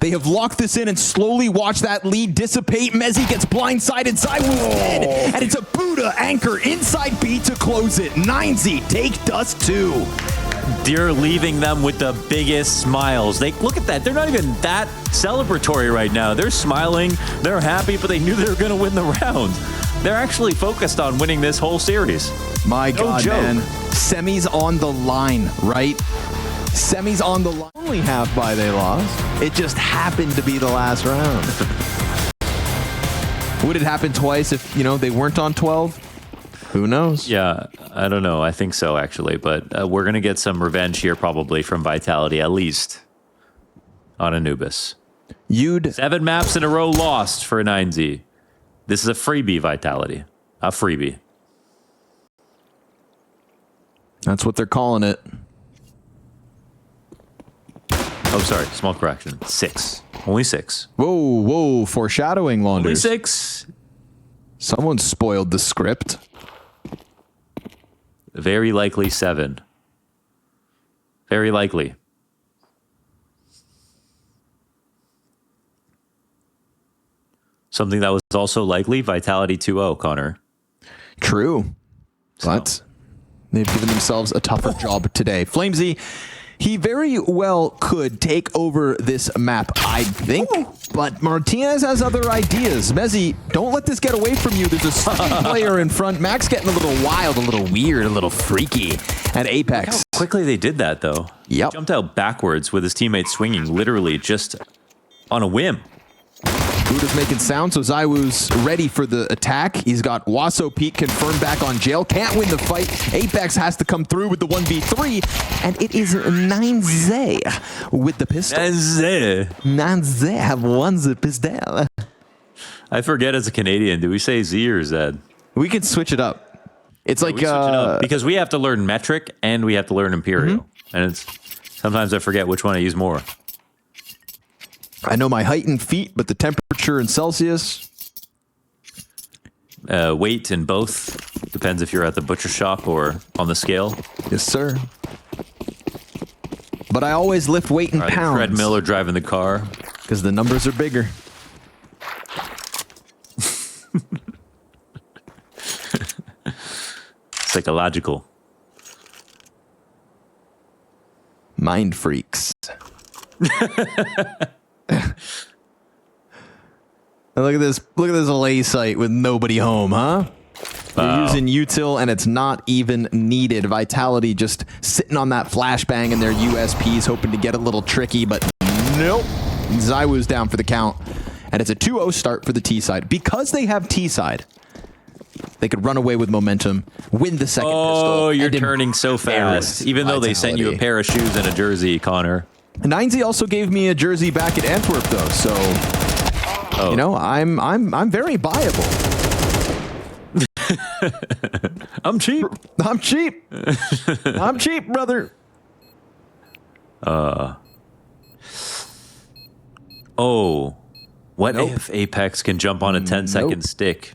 A: They have locked this in and slowly watch that lead dissipate. Mezzi gets blindsided. ZywOo's dead. And it's a Buddha anchor inside B to close it. 9Z take dust 2.
B: They're leaving them with the biggest smiles. Look at that. They're not even that celebratory right now. They're smiling. They're happy, but they knew they were going to win the round. They're actually focused on winning this whole series.
A: My
B: No
A: God,
B: joke.
A: man. Semis on the line, right? Semis on the line.
E: Only half by they lost. It just happened to be the last round.
A: Would it happen twice if, they weren't on 12?
E: Who knows?
B: Yeah, I don't know. I think so, actually. But we're going to get some revenge here probably from Vitality, at least on Anubis. 7 maps in a row lost for a 9Z. This is a freebie, Vitality. A freebie.
A: That's what they're calling it.
B: Oh, sorry. Small correction. 6. Only 6.
A: Whoa, foreshadowing,
B: Only
A: Launders.
B: 6.
A: Someone spoiled the script.
B: Very likely 7. Very likely. Something that was also likely, Vitality 2-0, Connor.
A: True. But they've given themselves a tougher job today. Flamesy, he very well could take over this map, I think. But Martinez has other ideas. Mezzi, don't let this get away from you. There's a second player in front. Max getting a little wild, a little weird, a little freaky at Apex.
B: How quickly they did that, though.
A: Yep.
B: Jumped out backwards with his teammate swinging, literally just on a whim.
A: Buddha's making sound, so ZywOo's ready for the attack. He's got Waso Peak confirmed back on jail. Can't win the fight. Apex has to come through with the 1v3, and it is 9Z with the pistol. 9Z have won the pistol.
B: I forget as a Canadian, do we say Z or Z?
A: We can switch it up. It's like
B: We switch it up because we have to learn metric and we have to learn imperial. And it's sometimes I forget which one I use more.
A: I know my height in feet, but the temperature in Celsius.
B: Weight in both. Depends if you're at the butcher shop or on the scale.
A: Yes, sir. But I always lift weight in
B: Or the
A: pounds.
B: treadmill or driving the car.
A: Because the numbers are bigger.
B: Psychological.
A: Mind freaks. And look at this lay site with nobody home, huh? You're using util and it's not even needed. Vitality just sitting on that flashbang in their USPs, hoping to get a little tricky, but nope. ZywOo's down for the count. And it's a 2-0 start for the T side. Because they have T side, they could run away with momentum, win the second pistol.
B: Oh, you're
A: and
B: turning so fast.
A: embarrass
B: Even though they sent you a
A: Vitality.
B: pair of shoes and a jersey, Connor.
A: 9Z also gave me a jersey back at Antwerp, though, so I'm very buyable.
B: I'm cheap.
A: I'm cheap. I'm cheap, brother.
B: Oh, what if Apex can jump on a 10-second stick?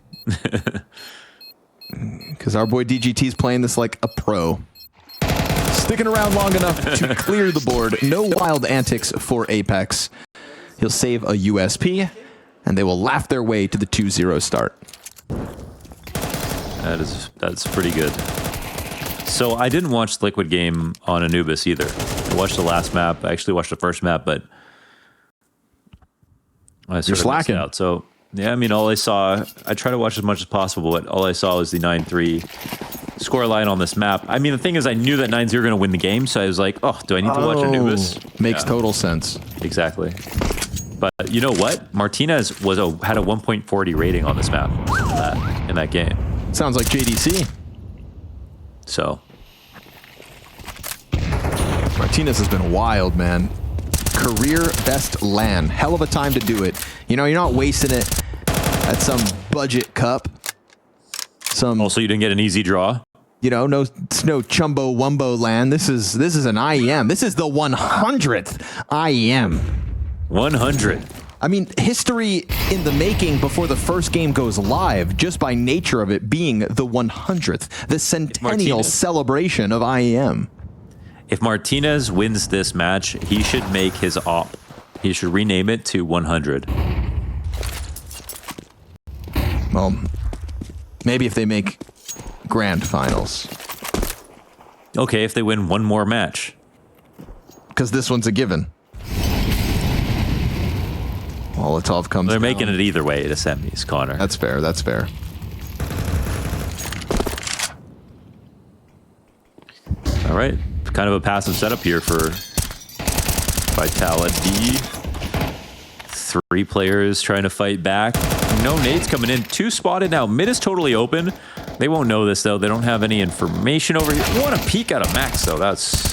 A: Because our boy DGT's playing this like a pro. Sticking around long enough to clear the board. No wild antics for Apex. He'll save a USP, and they will laugh their way to the 2-0 start.
B: That's pretty good. So I didn't watch the Liquid game on Anubis either. I watched the last map. I actually watched the first map, but I sort of missed
A: slacking.
B: out. So yeah, I mean, all I saw, I try to watch as much as possible, but all I saw was the 9-3 score line on this map. I mean, the thing is, I knew that 9-0 going to win the game, so I was like, oh, do I need to watch Anubis?
A: Makes
B: Yeah,
A: total sense.
B: exactly. But you know what? Martinez had a 1.40 rating on this map in that game.
A: Sounds like JDC.
B: So
A: Martinez has been wild, man. Career best LAN. Hell of a time to do it. You know, you're not wasting it at some budget cup.
B: also, you didn't get an easy draw.
A: You know, no chumbo wumbo LAN. This is an IEM. This is the 100th IEM.
B: 100.
A: I mean, history in the making before the first game goes live, just by nature of it being the 100th, the centennial celebration of IEM.
B: If Martinez wins this match, he should make his op. He should rename it to 100.
A: Well, maybe if they make grand finals.
B: Okay, if they win one more match.
A: Because this one's a given. Molotov comes
B: They're
A: down.
B: making it either way to semis, Connor.
A: That's fair, that's fair.
B: All right. Kind of a passive setup here for Vitality. 3 players trying to fight back. No nades coming in. 2 spotted now. Mid is totally open. They won't know this, though. They don't have any information over here. What a peek out of Max, though. That's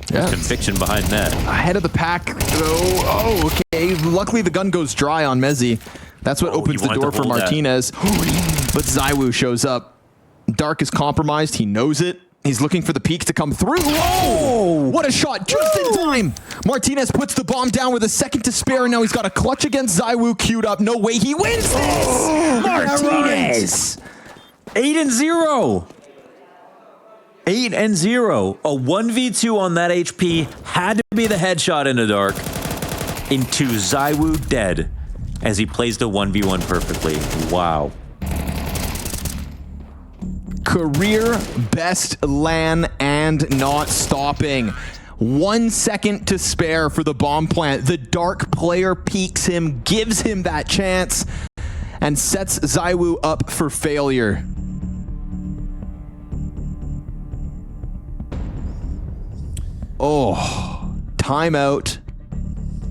B: conviction behind that.
A: Ahead of the pack, though. Oh, okay. Luckily, the gun goes dry on Mezzi. That's what opens the door for Martinez. But Zywoo shows up. Dark is compromised. He knows it. He's looking for the peak to come through. Oh, what a shot, just in time. Martinez puts the bomb down with a second to spare, and now he's got a clutch against Zywoo queued up. No way he wins this. Martinez.
B: 8-0. 8-0. A 1v2 on that HP had to be the headshot in the dark into Zywoo dead as he plays the 1v1 perfectly. Wow.
A: Career best LAN and not stopping. 1 second to spare for the bomb plant. The dark player peeks him, gives him that chance, and sets Zywoo up for failure. Oh, timeout.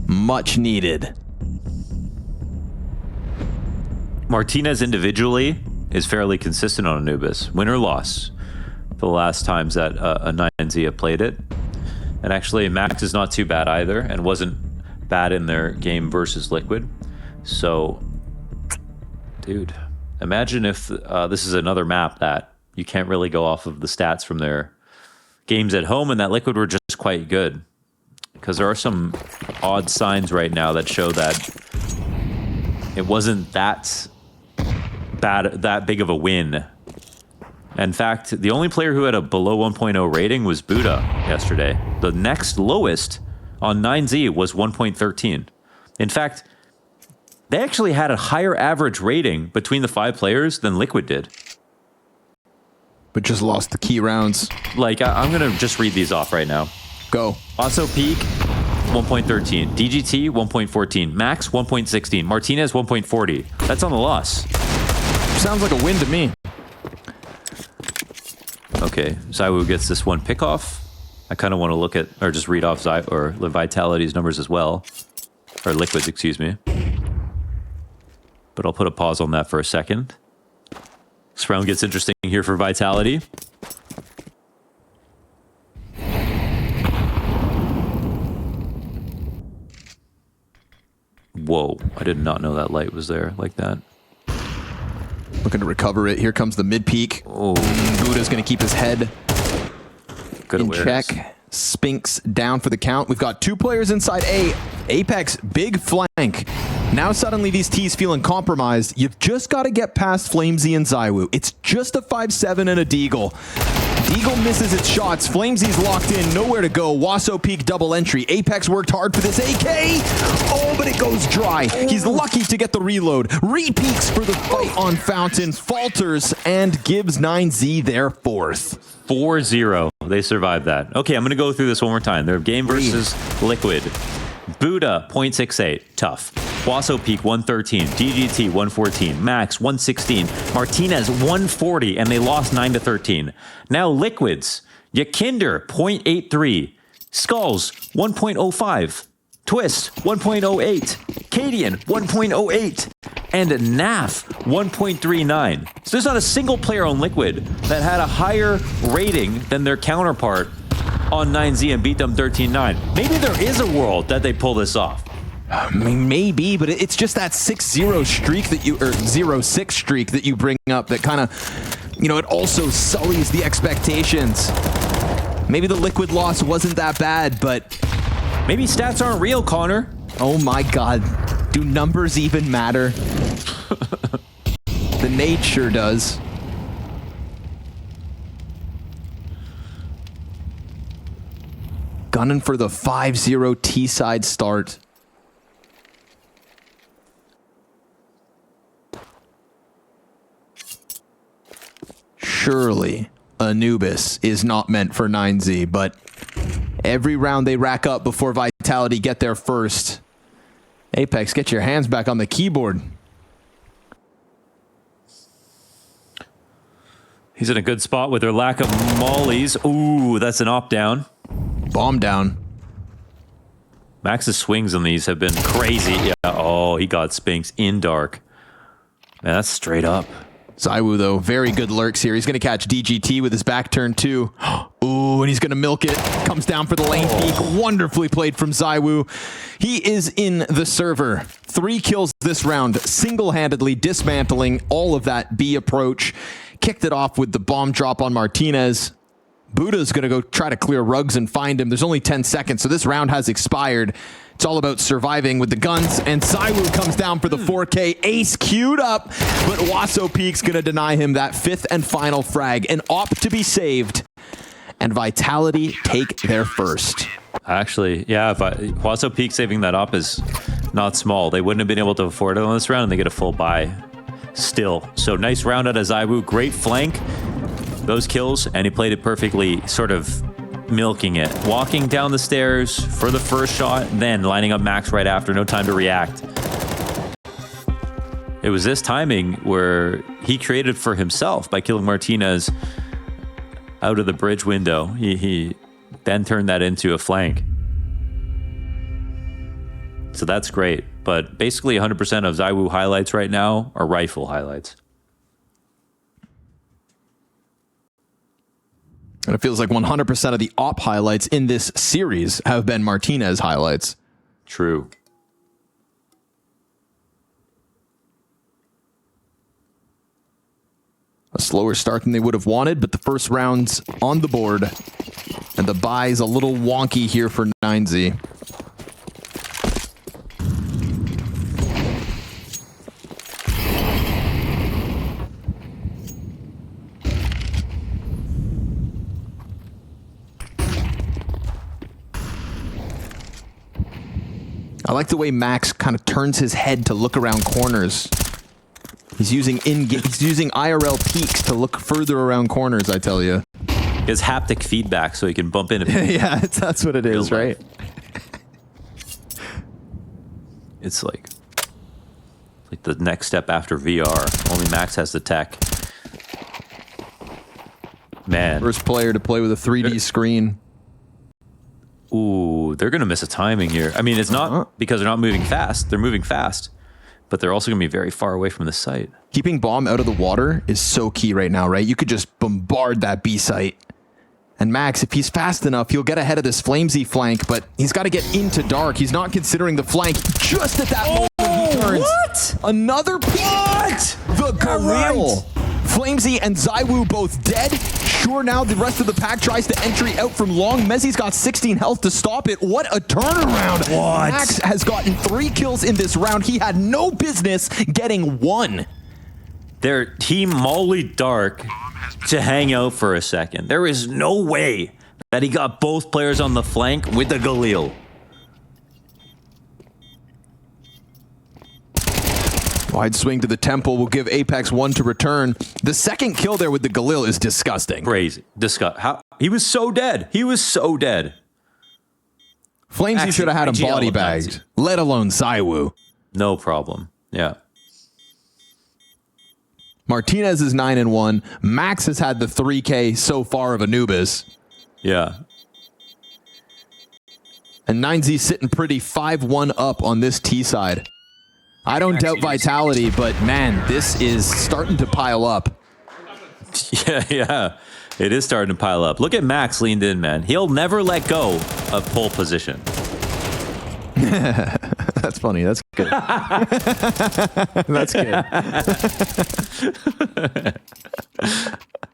A: Much needed.
B: Martinez individually is fairly consistent on Anubis, win or loss, for the last times that a 9Z have played it. And actually, Max is not too bad either, and wasn't bad in their game versus Liquid. So, dude, imagine if this is another map that you can't really go off of the stats from their games at home, and that Liquid were just quite good. Because there are some odd signs right now that show that it wasn't that big of a win. In fact, the only player who had a below 1.0 rating was Buddha yesterday. The next lowest on 9Z was 1.13. In fact, they actually had a higher average rating between the 5 players than Liquid did.
A: But just lost the key rounds.
B: Like, I'm going to just read these off right now.
A: Go.
B: Also Peak, 1.13. DGT, 1.14. Max, 1.16. Martinez, 1.40. That's on the loss.
A: Sounds like a win to me.
B: Okay, Zywoo gets this one pick off. I kind of want to look at, or just read off Vitality's numbers as well. Or Liquid's, excuse me. But I'll put a pause on that for a second. This round gets interesting here for Vitality. Whoa, I did not know that light was there like that.
A: Looking to recover it. Here comes the mid peak.
B: Oh,
A: Buddha's going to keep his head
B: good
A: in
B: awareness.
A: check. Spinks down for the count. We've got 2 players inside A. Apex, big flank. Now suddenly these T's feeling compromised. You've just got to get past Flamesy and Zywoo. It's just a 5-7 and a Deagle. Deagle misses its shots. Flamesy's locked in, nowhere to go. Wasso peak double entry. Apex worked hard for this AK. Oh, but it goes dry. He's lucky to get the reload. Re-peaks for the fight on Fountain. Falters and gives 9Z their 4th.
B: 4-0. They survived that. Okay, I'm going to go through this one more time. Their game versus Liquid. Buddha, 0.68. Tough. Wasso Peak, 113. DGT, 114. Max, 116. Martinez, 140. And they lost 9-13. Now Liquids. Yakinder, 0.83. Skulls, 1.05. Twist, 1.08. Cadian, 1.08. and NAF 1.39. So there's not a single player on Liquid that had a higher rating than their counterpart on 9Z and beat them 13-9. Maybe there is a world that they pull this off.
A: I mean, maybe, but it's just that 6-0 streak that you, or 0-6 streak that you bring up that kind of, you know, it also sullies the expectations. Maybe the Liquid loss wasn't that bad, but
B: maybe stats aren't real, Connor.
A: oh my God, do numbers even matter? The nade sure does. Gunning for the 5-0 T-side start. Surely Anubis is not meant for 9Z, but every round they rack up before Vitality get there first. Apex, get your hands back on the keyboard.
B: He's in a good spot with their lack of mollies. Ooh, that's an op down.
A: Bomb down.
B: Max's swings on these have been crazy. Yeah. Oh, he got Spinks in dark. Man, that's straight up.
A: ZywOo, though, very good lurks here. He's going to catch DGT with his back turn, too. Ooh, and he's going to milk it. Comes down for the lane peek. Wonderfully played from ZywOo. He is in the server. 3 kills this round, single-handedly dismantling all of that B approach. Kicked it off with the bomb drop on Martinez. Buddha's going to go try to clear rugs and find him. There's only 10 seconds, so this round has expired. It's all about surviving with the guns, and ZywOo comes down for the 4K. Ace queued up, but Waso Peak's going to deny him that 5th and final frag. An op to be saved, and Vitality take their first.
B: Actually, yeah, Waso Peak saving that op is not small. They wouldn't have been able to afford it on this round, and they get a full buy still. So nice round out of ZywOo. Great flank. Those kills, and he played it perfectly, sort of milking it. Walking down the stairs for the first shot, then lining up Max right after. No time to react. It was this timing where he created for himself by killing Martinez out of the bridge window. He then turned that into a flank. So that's great. But basically 100% of ZywOo highlights right now are rifle highlights.
A: And it feels like 100% of the op highlights in this series have been Martinez highlights.
B: True.
A: A slower start than they would have wanted, but the first round's on the board. And the bye's a little wonky here for 9Z. I like the way Max kind of turns his head to look around corners. He's using IRL peaks to look further around corners, I tell you.
B: He has haptic feedback so he can bump into people.
A: Yeah, that's what it is, right?
B: It's like the next step after VR. Only Max has the tech. Man.
A: First player to play with a 3D screen.
B: Ooh, they're going to miss a timing here. I mean, it's not because they're not moving fast. They're moving fast, but they're also going to be very far away from the site.
A: Keeping bomb out of the water is so key right now, right? You could just bombard that B site. And Max, if he's fast enough, he'll get ahead of this Flamesy flank, but he's got to get into dark. He's not considering the flank just at that moment he turns.
B: What?
A: Another peek.
B: What?
A: The Gorilla.
B: Right.
A: Flamesy and ZywOo both dead. Sure, now the rest of the pack tries to entry out from long. Mezzy's got 16 health to stop it. What a turnaround.
B: What?
A: Max has gotten 3 kills in this round. He had no business getting 1.
B: Their team Molly Dark to hang out for a second. There is no way that he got both players on the flank with the Galil.
A: Wide swing to the temple will give Apex 1 to return. The second kill there with the Galil is disgusting.
B: Crazy. How he was so dead. He was so dead.
A: Flamesy should have had him
B: IGL
A: body
B: of
A: bagged,
B: Nazi.
A: let alone ZywOo.
B: No problem. Yeah.
A: Martinez is 9-1. Max has had the 3K so far of Anubis.
B: Yeah.
A: And 9Z sitting pretty 5-1 up on this T side. I don't doubt Vitality, but man, this is starting to pile up.
B: Yeah. It is starting to pile up. Look at Max leaned in, man. He'll never let go of pole position.
A: That's funny. That's good. That's good.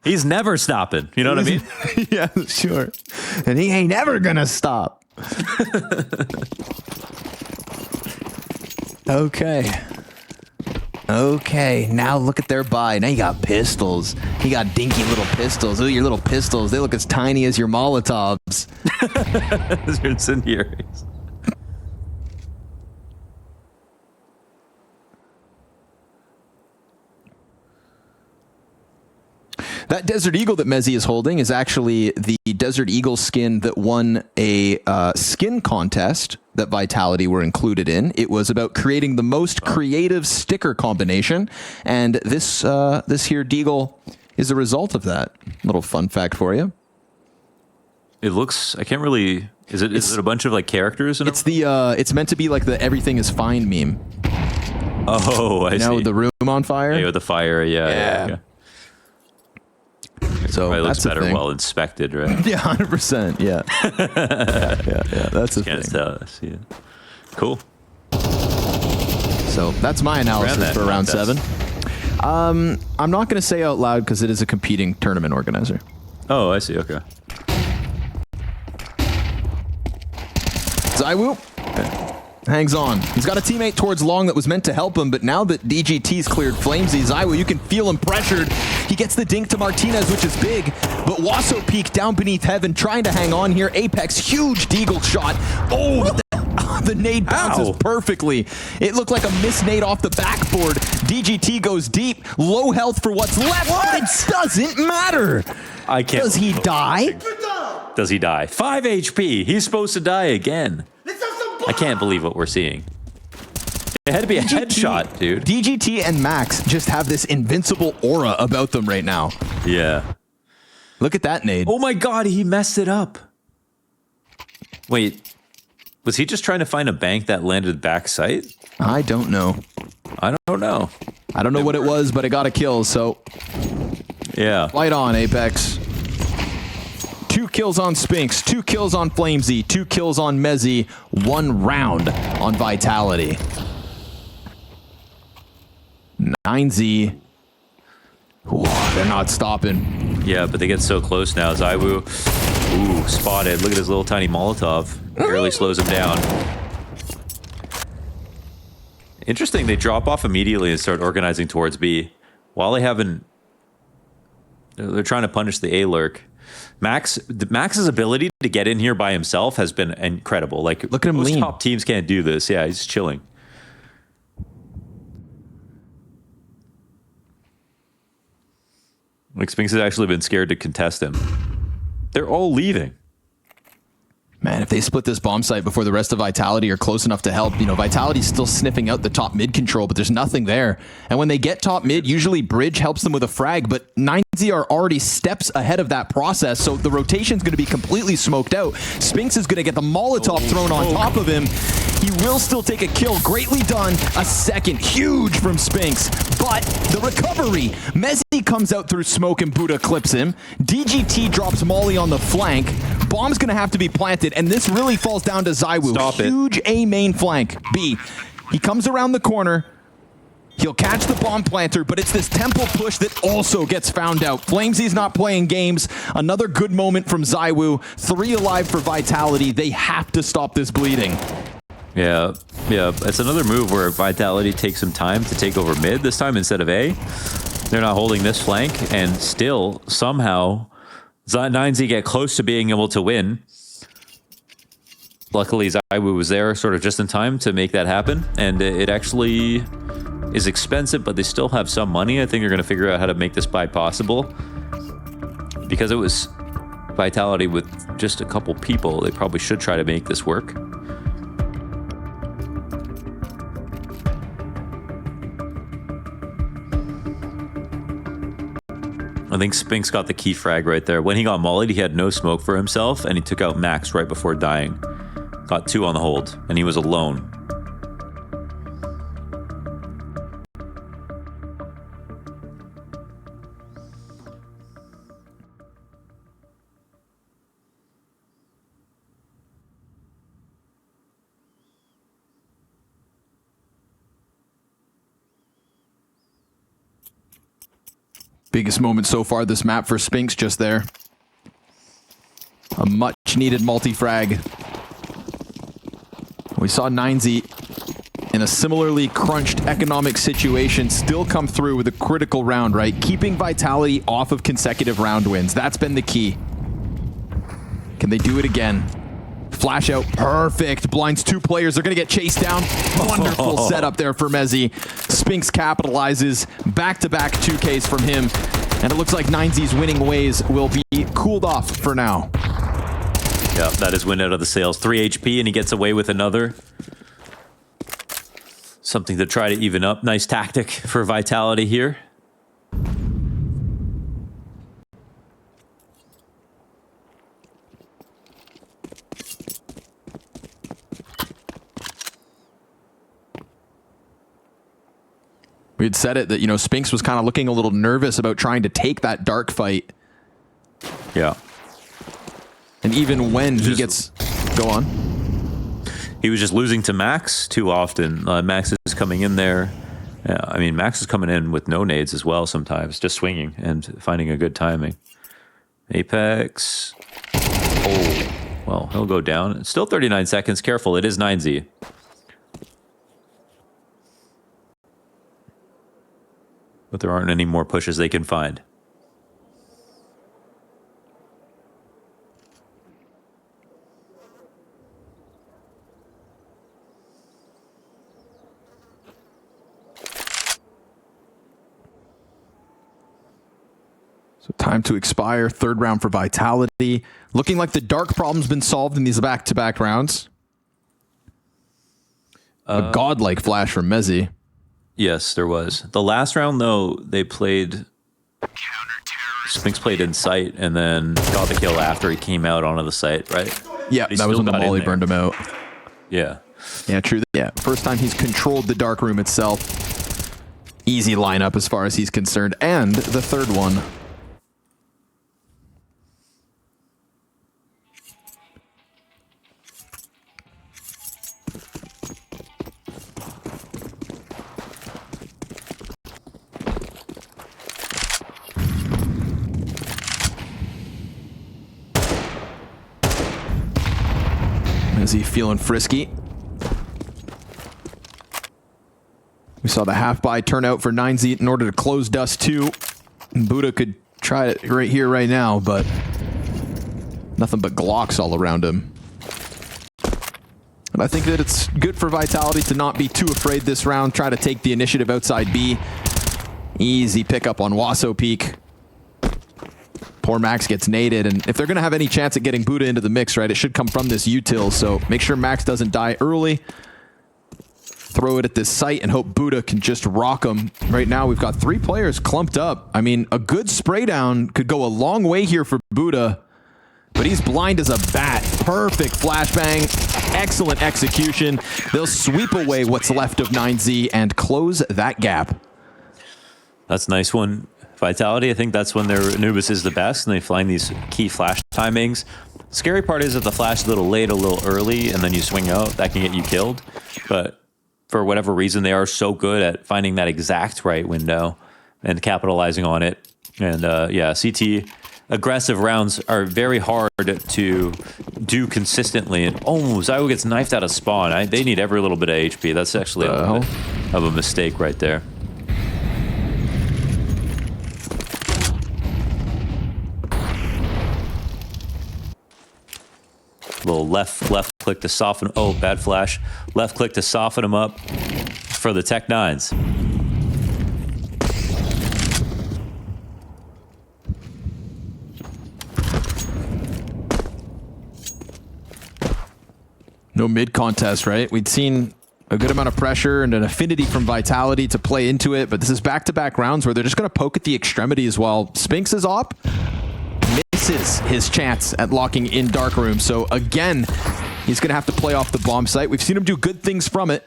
B: He's never stopping. You know what I mean?
A: Yeah, sure. And he ain't never gonna stop. Okay, now look at their buy. Now you got pistols. You got dinky little pistols. Ooh, your little pistols. They look as tiny as your Molotovs.
B: Those are incendiaries.
A: That Desert Eagle that Mezzy is holding is actually the Desert Eagle skin that won a skin contest that Vitality were included in. It was about creating the most creative sticker combination, and this here Deagle is a result of that. Little fun fact for you.
B: It looks. I can't really. Is it a bunch of like characters?
A: It's it's meant to be like the "everything is fine" meme.
B: Oh, I see.
A: You know, the room on fire.
B: Yeah, with the fire. Yeah.
A: So
B: it looks
A: that's
B: better well inspected, right?
A: Yeah, 100%. Yeah. yeah. That's a
B: Can't
A: thing.
B: tell us. Yeah. Cool.
A: So that's my analysis for round
B: contest.
A: 7. I'm not going to say out loud because it is a competing tournament organizer.
B: Oh, I see. Okay.
A: Zywoo hangs on. He's got a teammate towards long that was meant to help him, but now that DGT's cleared Flamesy, Zywoo, you can feel him pressured. He gets the dink to Martinez, which is big, but Wasso Peak down beneath heaven, trying to hang on here. Apex, huge deagle shot. Oh, the nade bounces perfectly. It looked like a missed nade off the backboard. DGT goes deep. Low health for what's left, but it doesn't matter.
B: I can't.
A: Does he die?
B: Does he die? 5 HP. He's supposed to die again. I can't believe what we're seeing. It had to be a headshot, dude.
A: DGT and Max just have this invincible aura about them right now.
B: Yeah.
A: Look at that nade.
B: Oh my god, he messed it up. Wait, was he just trying to find a bank that landed back sight?
A: I don't know.
B: I don't know.
A: I don't know what it was, but it got a kill, so
B: Yeah.
A: light on, Apex. 2 kills on Spinks, 2 kills on Flamesy, 2 kills on Mezzy, 1 round on Vitality. 9Z. Whoa, they're not stopping.
B: Yeah, but they get so close now. Zywoo, ooh, spotted. Look at his little tiny Molotov. Barely slows him down. Interesting, they drop off immediately and start organizing towards B. While they haven't... They're trying to punish the A-lurk. Max's ability to get in here by himself has been incredible. Like,
A: look at him
B: most
A: lean.
B: top teams can't do this. Yeah, he's chilling. Like, Spinks has actually been scared to contest him. They're all leaving.
A: Man, if they split this bomb site before the rest of Vitality are close enough to help, you know, Vitality's still sniffing out the top mid control, but there's nothing there. And when they get top mid, usually Bridge helps them with a frag, but 9Z are already steps ahead of that process, so the rotation's going to be completely smoked out. Spinks is going to get the Molotov thrown on top of him. He will still take a kill. Greatly done. A second. Huge from Spinks. But the recovery. Mezzy comes out through smoke and Buddha clips him. DGT drops Molly on the flank. Bomb's going to have to be planted, and this really falls down to Zywoo.
B: Stop it.
A: Huge A main flank. B. He comes around the corner. He'll catch the bomb planter, but it's this temple push that also gets found out. Flamesy's not playing games. Another good moment from Zywoo. 3 alive for Vitality. They have to stop this bleeding.
B: Yeah. It's another move where Vitality takes some time to take over mid this time instead of A. They're not holding this flank, and still, somehow, 9Z get close to being able to win. Luckily, Zywoo was there sort of just in time to make that happen, and it actually is expensive, but they still have some money. I think they're going to figure out how to make this buy possible. Because it was Vitality with just a couple people, they probably should try to make this work. I think Spinks got the key frag right there. When he got mollied, he had no smoke for himself, and he took out Max right before dying. Got 2 on the hold, and he was alone.
A: Biggest moment so far this map for Spinks just there. A much needed multi-frag. We saw 9Z in a similarly crunched economic situation still come through with a critical round, right? Keeping Vitality off of consecutive round wins. That's been the key. Can they do it again? Flash out, perfect. Blinds 2 players. They're going to get chased down. Wonderful setup there for Mezzy. Spinks capitalizes. Back-to-back 2Ks from him. And it looks like 9Z's winning ways will be cooled off for now.
B: Yeah, that is win out of the sails. 3 HP, and he gets away with another. Something to try to even up. Nice tactic for Vitality here.
A: We had said it that, you know, Spinks was kind of looking a little nervous about trying to take that dark fight.
B: Yeah.
A: And even when he gets... Go on.
B: He was just losing to Max too often. Max is coming in there. Yeah, I mean, Max is coming in with no nades as well sometimes, just swinging and finding a good timing. Apex. Oh, well, he'll go down. It's still 39 seconds. Careful, it is 9Z. But there aren't any more pushes they can find.
A: So time to expire. 3rd round for Vitality. Looking like the dark problem's been solved in these back-to-back rounds. A godlike flash from Mezzy.
B: Yes, there was. The last round, though, they played... Spinks played in sight and then got the kill after he came out onto the site, right?
A: Yeah, that was when the molly burned him out.
B: Yeah.
A: Yeah, true. Yeah, first time he's controlled the dark room itself. Easy lineup as far as he's concerned. And the 3rd one. Is he feeling frisky? We saw the half-buy turn out for 9Z in order to close Dust 2. Buddha could try it right here, right now, but nothing but Glocks all around him. And I think that it's good for Vitality to not be too afraid this round. Try to take the initiative outside B. Easy pickup on Wasso Peak. Poor Max gets naded, and if they're going to have any chance at getting Buddha into the mix, right, it should come from this util, so make sure Max doesn't die early. Throw it at this site and hope Buddha can just rock him. Right now, we've got 3 players clumped up. I mean, a good spray down could go a long way here for Buddha, but he's blind as a bat. Perfect flashbang. Excellent execution. They'll sweep away what's left of 9Z and close that gap.
B: That's a nice one. Vitality, I think that's when their Anubis is the best, and they find these key flash timings. Scary part is if the flash is a little late, a little early, and then you swing out, that can get you killed. But for whatever reason, they are so good at finding that exact right window and capitalizing on it. And yeah, CT aggressive rounds are very hard to do consistently. And Zywo gets knifed out of spawn. They need every little bit of HP. That's actually a little bit of a mistake right there. Little left click to soften. Oh, bad flash. Left click to soften him up for the Tech 9s.
A: No mid contest, right? We'd seen a good amount of pressure and an affinity from Vitality to play into it, but this is back-to-back rounds where they're just going to poke at the extremities while Spinks is op. Misses his chance at locking in Darkroom. So again, he's going to have to play off the bomb site. We've seen him do good things from it.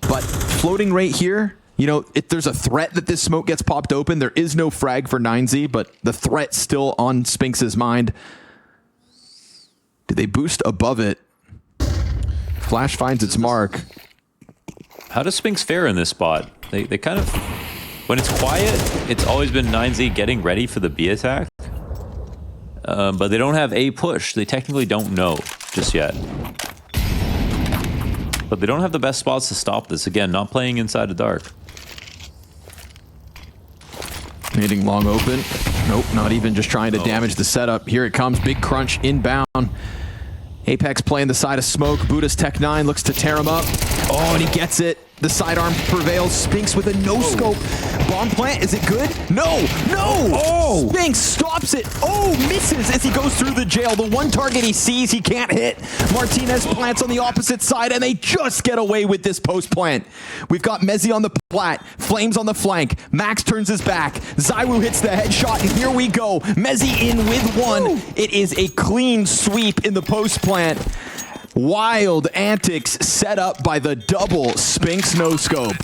A: But floating right here, you know, if there's a threat that this smoke gets popped open, there is no frag for 9Z, but the threat's still on Spinks' mind. Do they boost above it? Flash finds its mark.
B: How does Spinks fare in this spot? They kind of When it's quiet, it's always been 9Z getting ready for the B attack. But they don't have A push. They technically don't know just yet. But they don't have the best spots to stop this. Again, not playing inside the dark.
A: Hitting long open. Nope, not even, just trying to damage the setup. Here it comes, big crunch inbound. Apex playing the side of smoke. Buddha's Tech 9 looks to tear him up. Oh, and he gets it. The sidearm prevails. Spinks with a no-scope. Bomb plant, is it good? No, no! Oh! Spinks stops it. Oh, misses as he goes through the jail. The one target he sees, he can't hit. Martinez plants on the opposite side, and they just get away with this post plant. We've got Mezzi on the plat, Flames on the flank. Max turns his back. Zywoo hits the headshot, and here we go. Mezzi in with one. It is a clean sweep in the post plant. Wild antics set up by the double Spinks no-scope.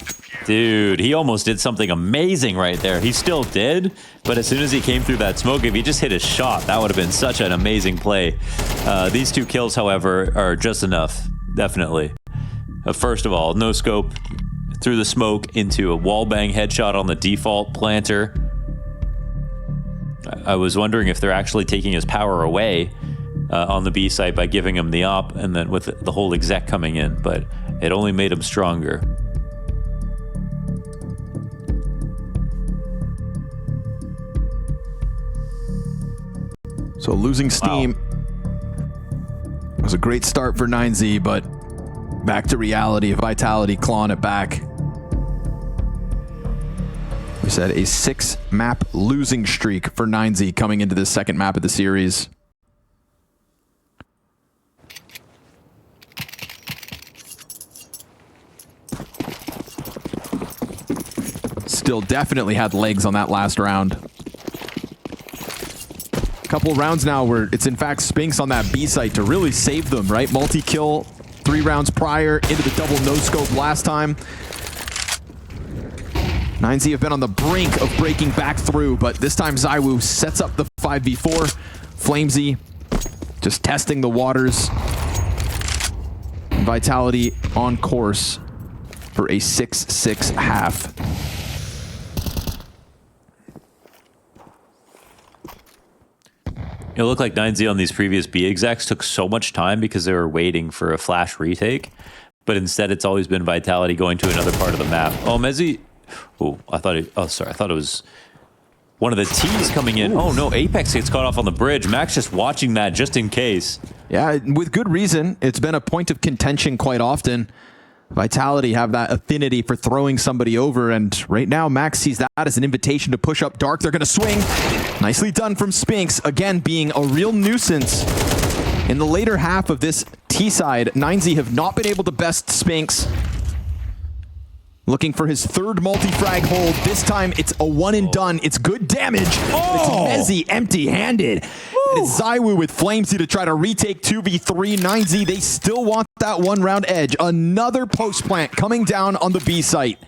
B: Dude, he almost did something amazing right there. He still did, but as soon as he came through that smoke, if he just hit a shot, that would have been such an amazing play. These 2 kills, however, are just enough, definitely. First of all, no-scope through the smoke into a wallbang headshot on the default planter. I was wondering if they're actually taking his power away on the B site by giving him the op, and then with the whole exec coming in, but it only made him stronger.
A: So losing steam was a great start for 9Z, but back to reality. Vitality clawing it back. We said a 6-map losing streak for 9Z coming into this second map of the series. Still definitely had legs on that last round. Couple rounds now where it's in fact Spinks on that B site to really save them, right? Multi-kill 3 rounds prior, into the double no-scope last time. 9Z have been on the brink of breaking back through, but this time Zywoo sets up the 5v4. Flamesy just testing the waters. Vitality on course for a 6-6 half.
B: It looked like 9Z on these previous B execs took so much time because they were waiting for a flash retake, but instead it's always been Vitality going to another part of the map. Oh, Mezzi. Oh, I thought it was one of the T's coming in. Oh no, Apex gets caught off on the bridge. Max just watching that just in case.
A: Yeah, with good reason. It's been a point of contention quite often. Vitality have that affinity for throwing somebody over, and right now Max sees that as an invitation to push up dark. They're going to swing. Nicely done from Spinks, again being a real nuisance. In the later half of this T side, 9Z have not been able to best Spinks. Looking for his 3rd multi-frag hold. This time it's a one and done. It's good damage. Oh! It's Mezzi empty-handed. And it's Zywoo with Flamesy to try to retake 2v3. 9Z, they still want that 1-round edge. Another post plant coming down on the B site.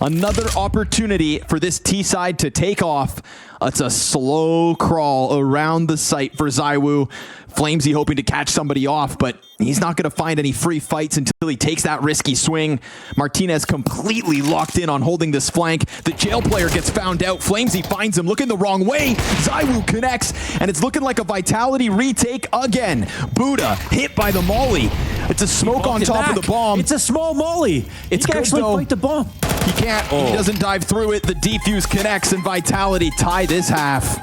A: Another opportunity for this T side to take off. It's a slow crawl around the site for Zywoo. Flamesy hoping to catch somebody off, but he's not going to find any free fights until he takes that risky swing. Martinez completely locked in on holding this flank. The jail player gets found out. Flamesy finds him looking the wrong way. Zywoo connects, and it's looking like a Vitality retake again. Buddha hit by the molly. It's a smoke on top of the bomb.
B: It's a small molly.
A: It's
B: good,
A: good,
B: actually
A: though.
B: fight the bomb.
A: He can't. He doesn't dive through it. The defuse connects, and Vitality tie this half.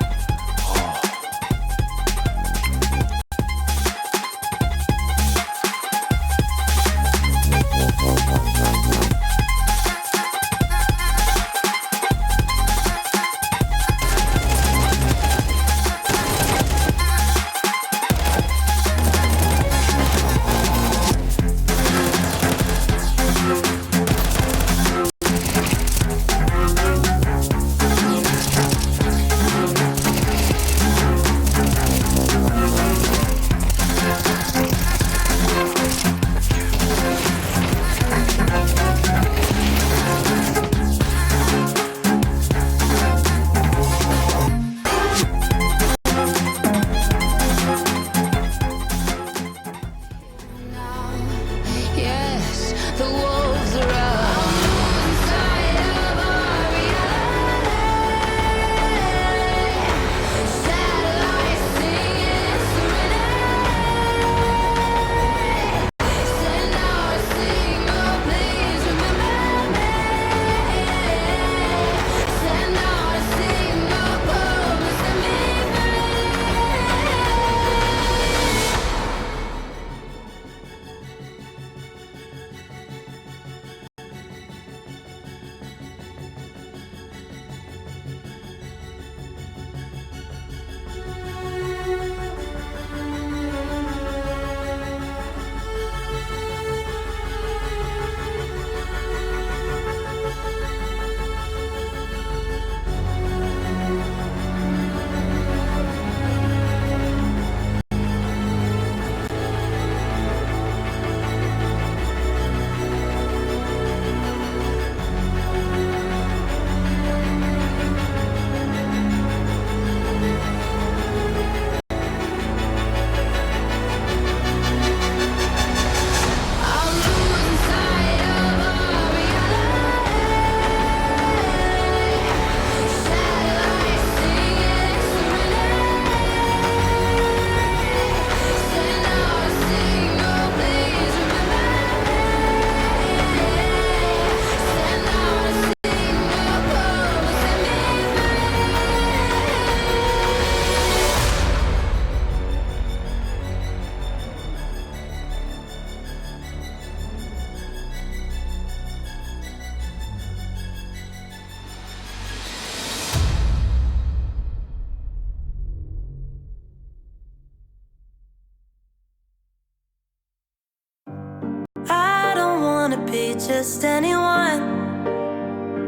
F: wanna be just anyone.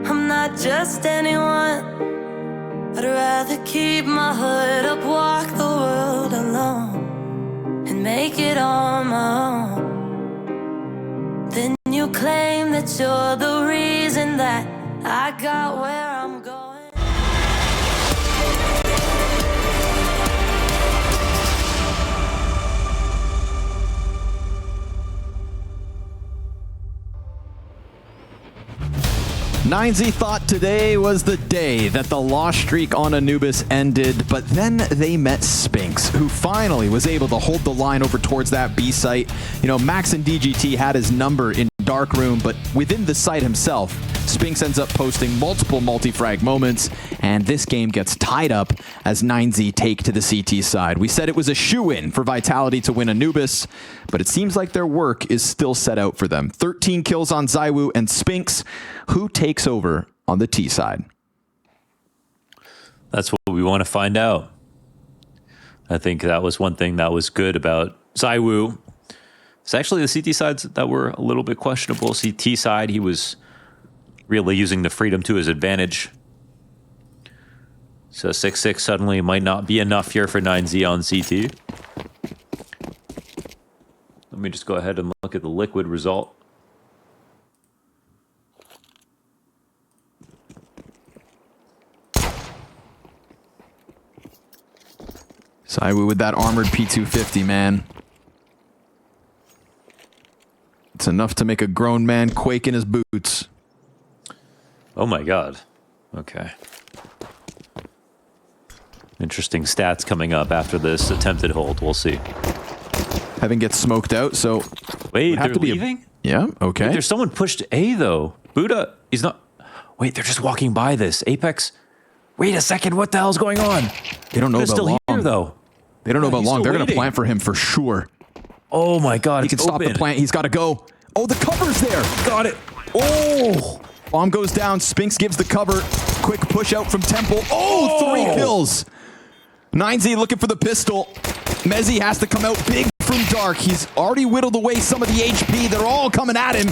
F: I'm not just anyone. I'd rather keep my hood up, walk the world alone, and make it on my own. Then you claim that you're the reason that I got where I'm going.
A: 9Z thought today was the day that the loss streak on Anubis ended, but then they met Spinks, who finally was able to hold the line over towards that B site. You know, Max and DGT had his number in Dark Room, but within the site himself, Spinks ends up posting multiple multi-frag moments, and this game gets tied up as 9Z take to the CT side. We said it was a shoo-in for Vitality to win Anubis, but it seems like their work is still set out for them. 13 kills on Zywoo and Spinks. Who takes over on the T side?
B: That's what we want to find out. I think that was one thing that was good about Zywoo. It's actually the CT sides that were a little bit questionable. CT side, he was really using the freedom to his advantage. So 6-6 suddenly might not be enough here for 9Z on CT. Let me just go ahead and look at the Liquid result.
A: Zywoo with that armored P250, man. It's enough to make a grown man quake in his boots.
B: Oh my god. Okay. Interesting stats coming up after this attempted hold. We'll see.
A: Heaven gets smoked out, so...
B: Wait, they're leaving?
A: Yeah, okay.
B: Wait, there's someone pushed A, though. Buddha, he's not... Wait, they're just walking by this. Apex... Wait a second, what the hell's going on?
A: They don't know about
B: still
A: long.
B: Here, though.
A: They don't know about long. They're going to
B: waiting.
A: plant for him for sure.
B: Oh my god,
A: He can stop the plant. He's got to go. Oh, the cover's there.
B: Got it. Oh!
A: Bomb goes down. Spinks gives the cover. Quick push out from Temple. Oh, 3 kills. 9Z looking for the pistol. Mezzy has to come out big from Dark. He's already whittled away some of the HP. They're all coming at him.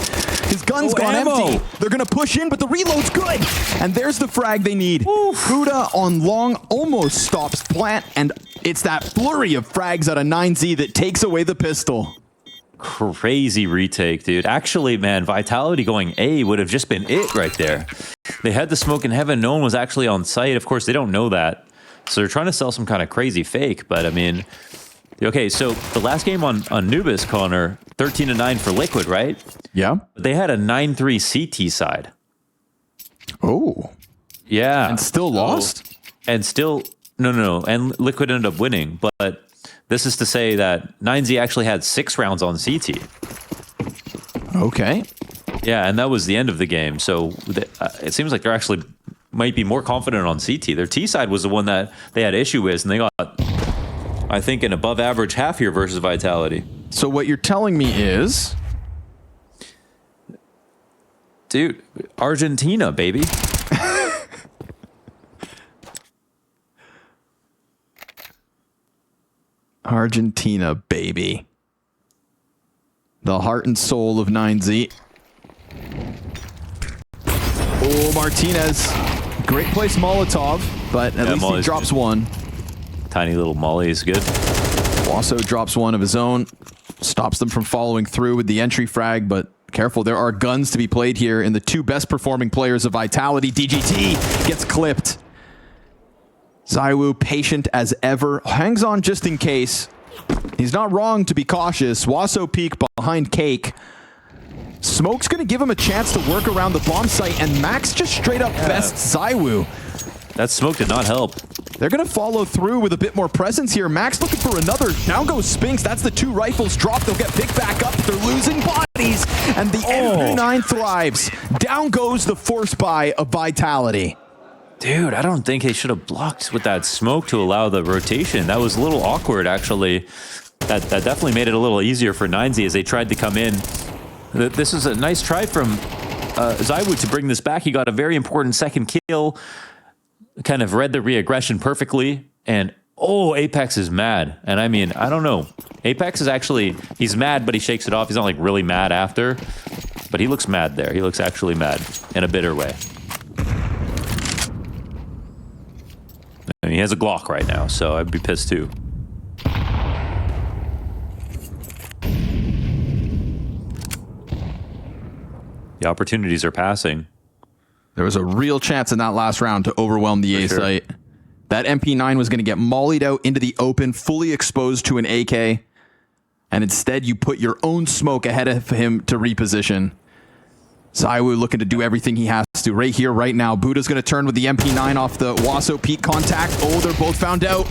A: His gun's gone empty. They're going to push in, but the reload's good. And there's the frag they need. Buddha on long almost stops plant, and it's that flurry of frags out of 9Z that takes away the pistol.
B: Crazy retake, dude. Actually, man, Vitality going A would have just been it right there. They had the smoke in Heaven. No one was actually on site. Of course, they don't know that. So they're trying to sell some kind of crazy fake. But, I mean... Okay, so the last game on Anubis, Connor, 13-9 for Liquid, right?
A: Yeah.
B: They had a 9-3 CT side.
A: Oh.
B: Yeah.
A: And still lost?
B: And still... No. And Liquid ended up winning. But this is to say that 9Z actually had 6 rounds on CT.
A: Okay.
B: Yeah, and that was the end of the game. So it seems like they're actually might be more confident on CT. Their T side was the one that they had issue with, and they got, I think, an above average half here versus Vitality.
A: So what you're telling me is...
B: Dude, Argentina, baby.
A: Argentina, baby. The heart and soul of 9Z. Oh, Martinez. Great place Molotov, but at least he drops one.
B: Tiny little Molly is good.
A: Wasso drops one of his own. Stops them from following through with the entry frag, but careful, there are guns to be played here, and the 2 best performing players of Vitality, DGT, gets clipped. Zywoo, patient as ever, hangs on just in case. He's not wrong to be cautious. Wasso peek behind Cake. Smoke's going to give him a chance to work around the bomb site, and Max just straight up bests Zywoo.
B: That smoke did not help.
A: They're going to follow through with a bit more presence here. Max looking for another. Down goes Spinks. That's the 2 rifles dropped. They'll get picked back up. They're losing bodies, and the MP9 thrives. Down goes the force buy of Vitality.
B: Dude, I don't think they should have blocked with that smoke to allow the rotation. That was a little awkward, actually. That definitely made it a little easier for 9Z as they tried to come in. This is a nice try from Zywoo to bring this back. He got a very important second kill. Kind of read the re-aggression perfectly. And, oh, Apex is mad. And I mean, I don't know. Apex is actually, he's mad, but he shakes it off. He's not like really mad after. But he looks mad there. He looks actually mad in a bitter way. I mean, he has a Glock right now, so I'd be pissed too. The opportunities are passing.
A: There was a real chance in that last round to overwhelm the A site. That MP9 was going to get mollied out into the open, fully exposed to an AK. And instead, you put your own smoke ahead of him to reposition. Zaiwu looking to do everything he has to right here, right now. Buddha's going to turn with the MP9 off the Waso Peak contact. Oh, they're both found out.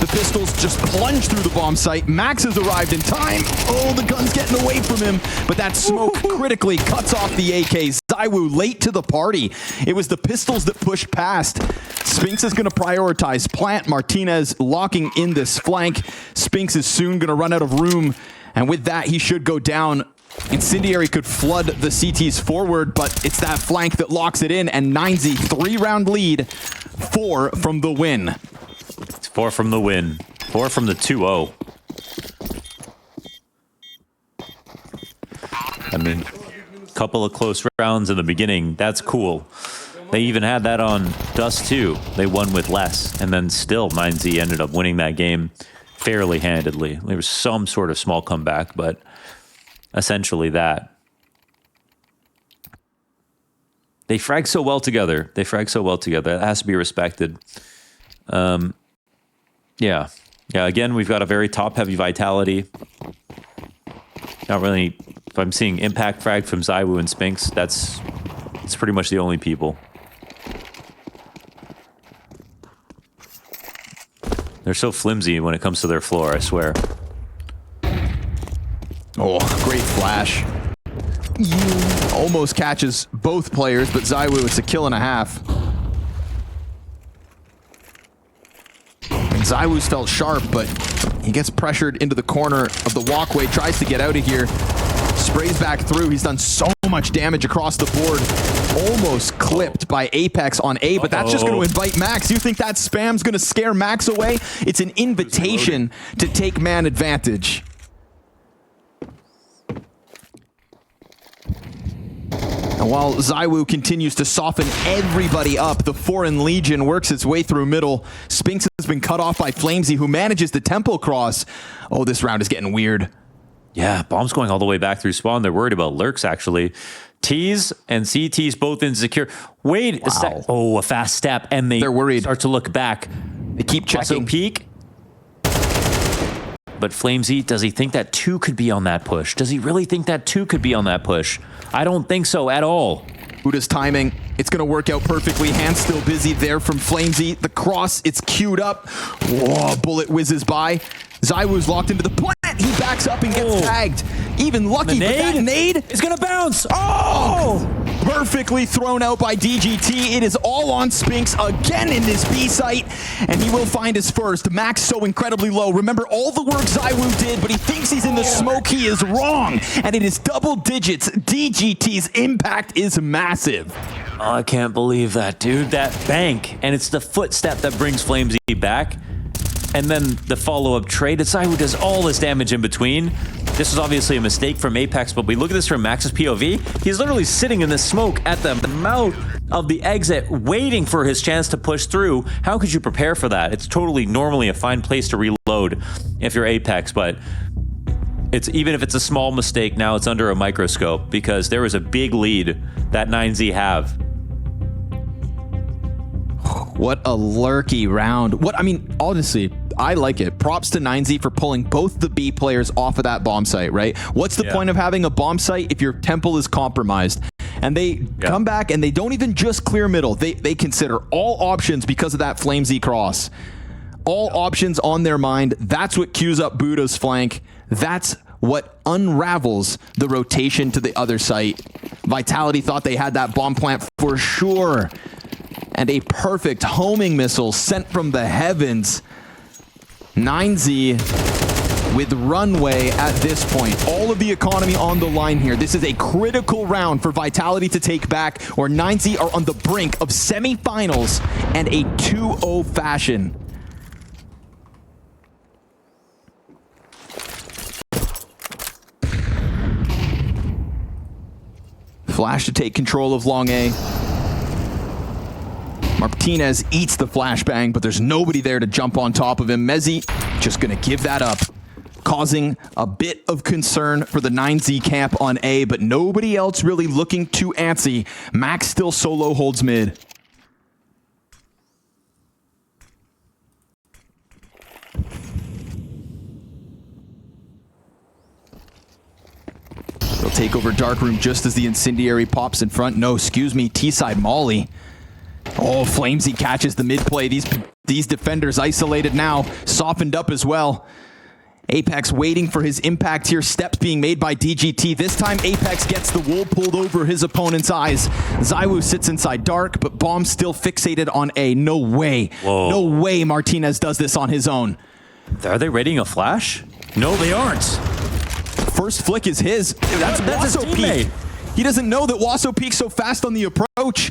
A: The pistols just plunge through the bomb site. Max has arrived in time. Oh, the gun's getting away from him. But that smoke critically cuts off the AK. Zaiwu late to the party. It was the pistols that pushed past. Spinks is going to prioritize plant. Martinez locking in this flank. Spinks is soon going to run out of room. And with that, he should go down. Incendiary could flood the CTs forward, but it's that flank that locks it in. And 9Z, 3-round lead. 4 from the win.
B: It's 4 from the win. 4 from the 2-0. I mean, a couple of close rounds in the beginning. That's cool. They even had that on Dust too. They won with less. And then still 9Z ended up winning that game fairly handedly. There was some sort of small comeback, but essentially that. They frag so well together. They frag so well together. That has to be respected. Yeah. Again, we've got a very top-heavy Vitality. Not really. If I'm seeing impact frag from Zaiwu and Spinks, it's pretty much the only people. They're so flimsy when it comes to their floor, I swear.
A: Oh, great flash. Almost catches both players, but Zaiwu, it's a kill and a half. And Zaiwu's felt sharp, but he gets pressured into the corner of the walkway, tries to get out of here, sprays back through. He's done so much damage across the board. Almost clipped by Apex on A, but that's just going to invite Max. You think that spam's going to scare Max away? It's an invitation to take man advantage. And while Zaiwu continues to soften everybody up, the Foreign Legion works its way through middle. Spinks has been cut off by Flamesy, who manages the temple cross. Oh, this round is getting weird.
B: Yeah, bombs going all the way back through spawn. They're worried about lurks, actually. T's and CT's both insecure. Wait,
A: wow.
B: A fast step, and they're worried. Start to look back.
A: They keep checking.
B: Also peek. But Flamesy, does he think that 2 could be on that push? Does he really think that 2 could be on that push? I don't think so at all.
A: Buddha's timing, it's going to work out perfectly. Hands still busy there from Flamesy. The cross, it's queued up. Whoa, bullet whizzes by. Zaiwu's locked into the plant. He backs up and gets tagged. Even lucky, but that nade
B: is going to bounce. Oh!
A: Perfectly thrown out by DGT. It is all on Spinks again in this B site, and he will find his first. Max so incredibly low. Remember all the work Zaiwu did, but he thinks he's in the smoke. He is wrong, and it is double digits. DGT's impact is massive.
B: Oh, I can't believe that, dude. That bank, and it's the footstep that brings Flamesy back. And then the follow-up trade. Zaiwu does all this damage in between. This is obviously a mistake from Apex, but we look at this from Max's POV. He's literally sitting in the smoke at the mouth of the exit, waiting for his chance to push through. How could you prepare for that? It's totally normally a fine place to reload if you're Apex, but it's even if it's a small mistake, now it's under a microscope because there was a big lead that 9Z have.
A: What a lurky round. Honestly, I like it. Props to 9Z for pulling both the B players off of that bomb site, right? What's the point of having a bomb site if your temple is compromised? And they come back and they don't even just clear middle. They consider all options because of that Flamesy cross. All options on their mind. That's what cues up Buddha's flank. That's what unravels the rotation to the other site. Vitality thought they had that bomb plant for sure. And a perfect homing missile sent from the heavens. 9Z with runway at this point. All of the economy on the line here. This is a critical round for Vitality to take back, or 9Z are on the brink of semifinals and a 2-0 fashion. Flash to take control of long A. Martinez eats the flashbang, but there's nobody there to jump on top of him. Mezzi just going to give that up, causing a bit of concern for the 9Z camp on A, but nobody else really looking too antsy. Max still solo holds mid. They'll take over Darkroom just as the incendiary pops in front. No, excuse me, T-side Molly. Oh, Flamesy catches the mid play. These defenders isolated now, softened up as well. Apex waiting for his impact here. Steps being made by DGT. This time Apex gets the wool pulled over his opponent's eyes. Zywoo sits inside Dark, but Bomb still fixated on A. No way.
B: Whoa.
A: No way Martinez does this on his own.
B: Are they readying a flash? No, they aren't.
A: First flick is his. That's
B: his
A: Wasso
B: teammate.
A: Peak. He doesn't know that Wasso peaks so fast on the approach.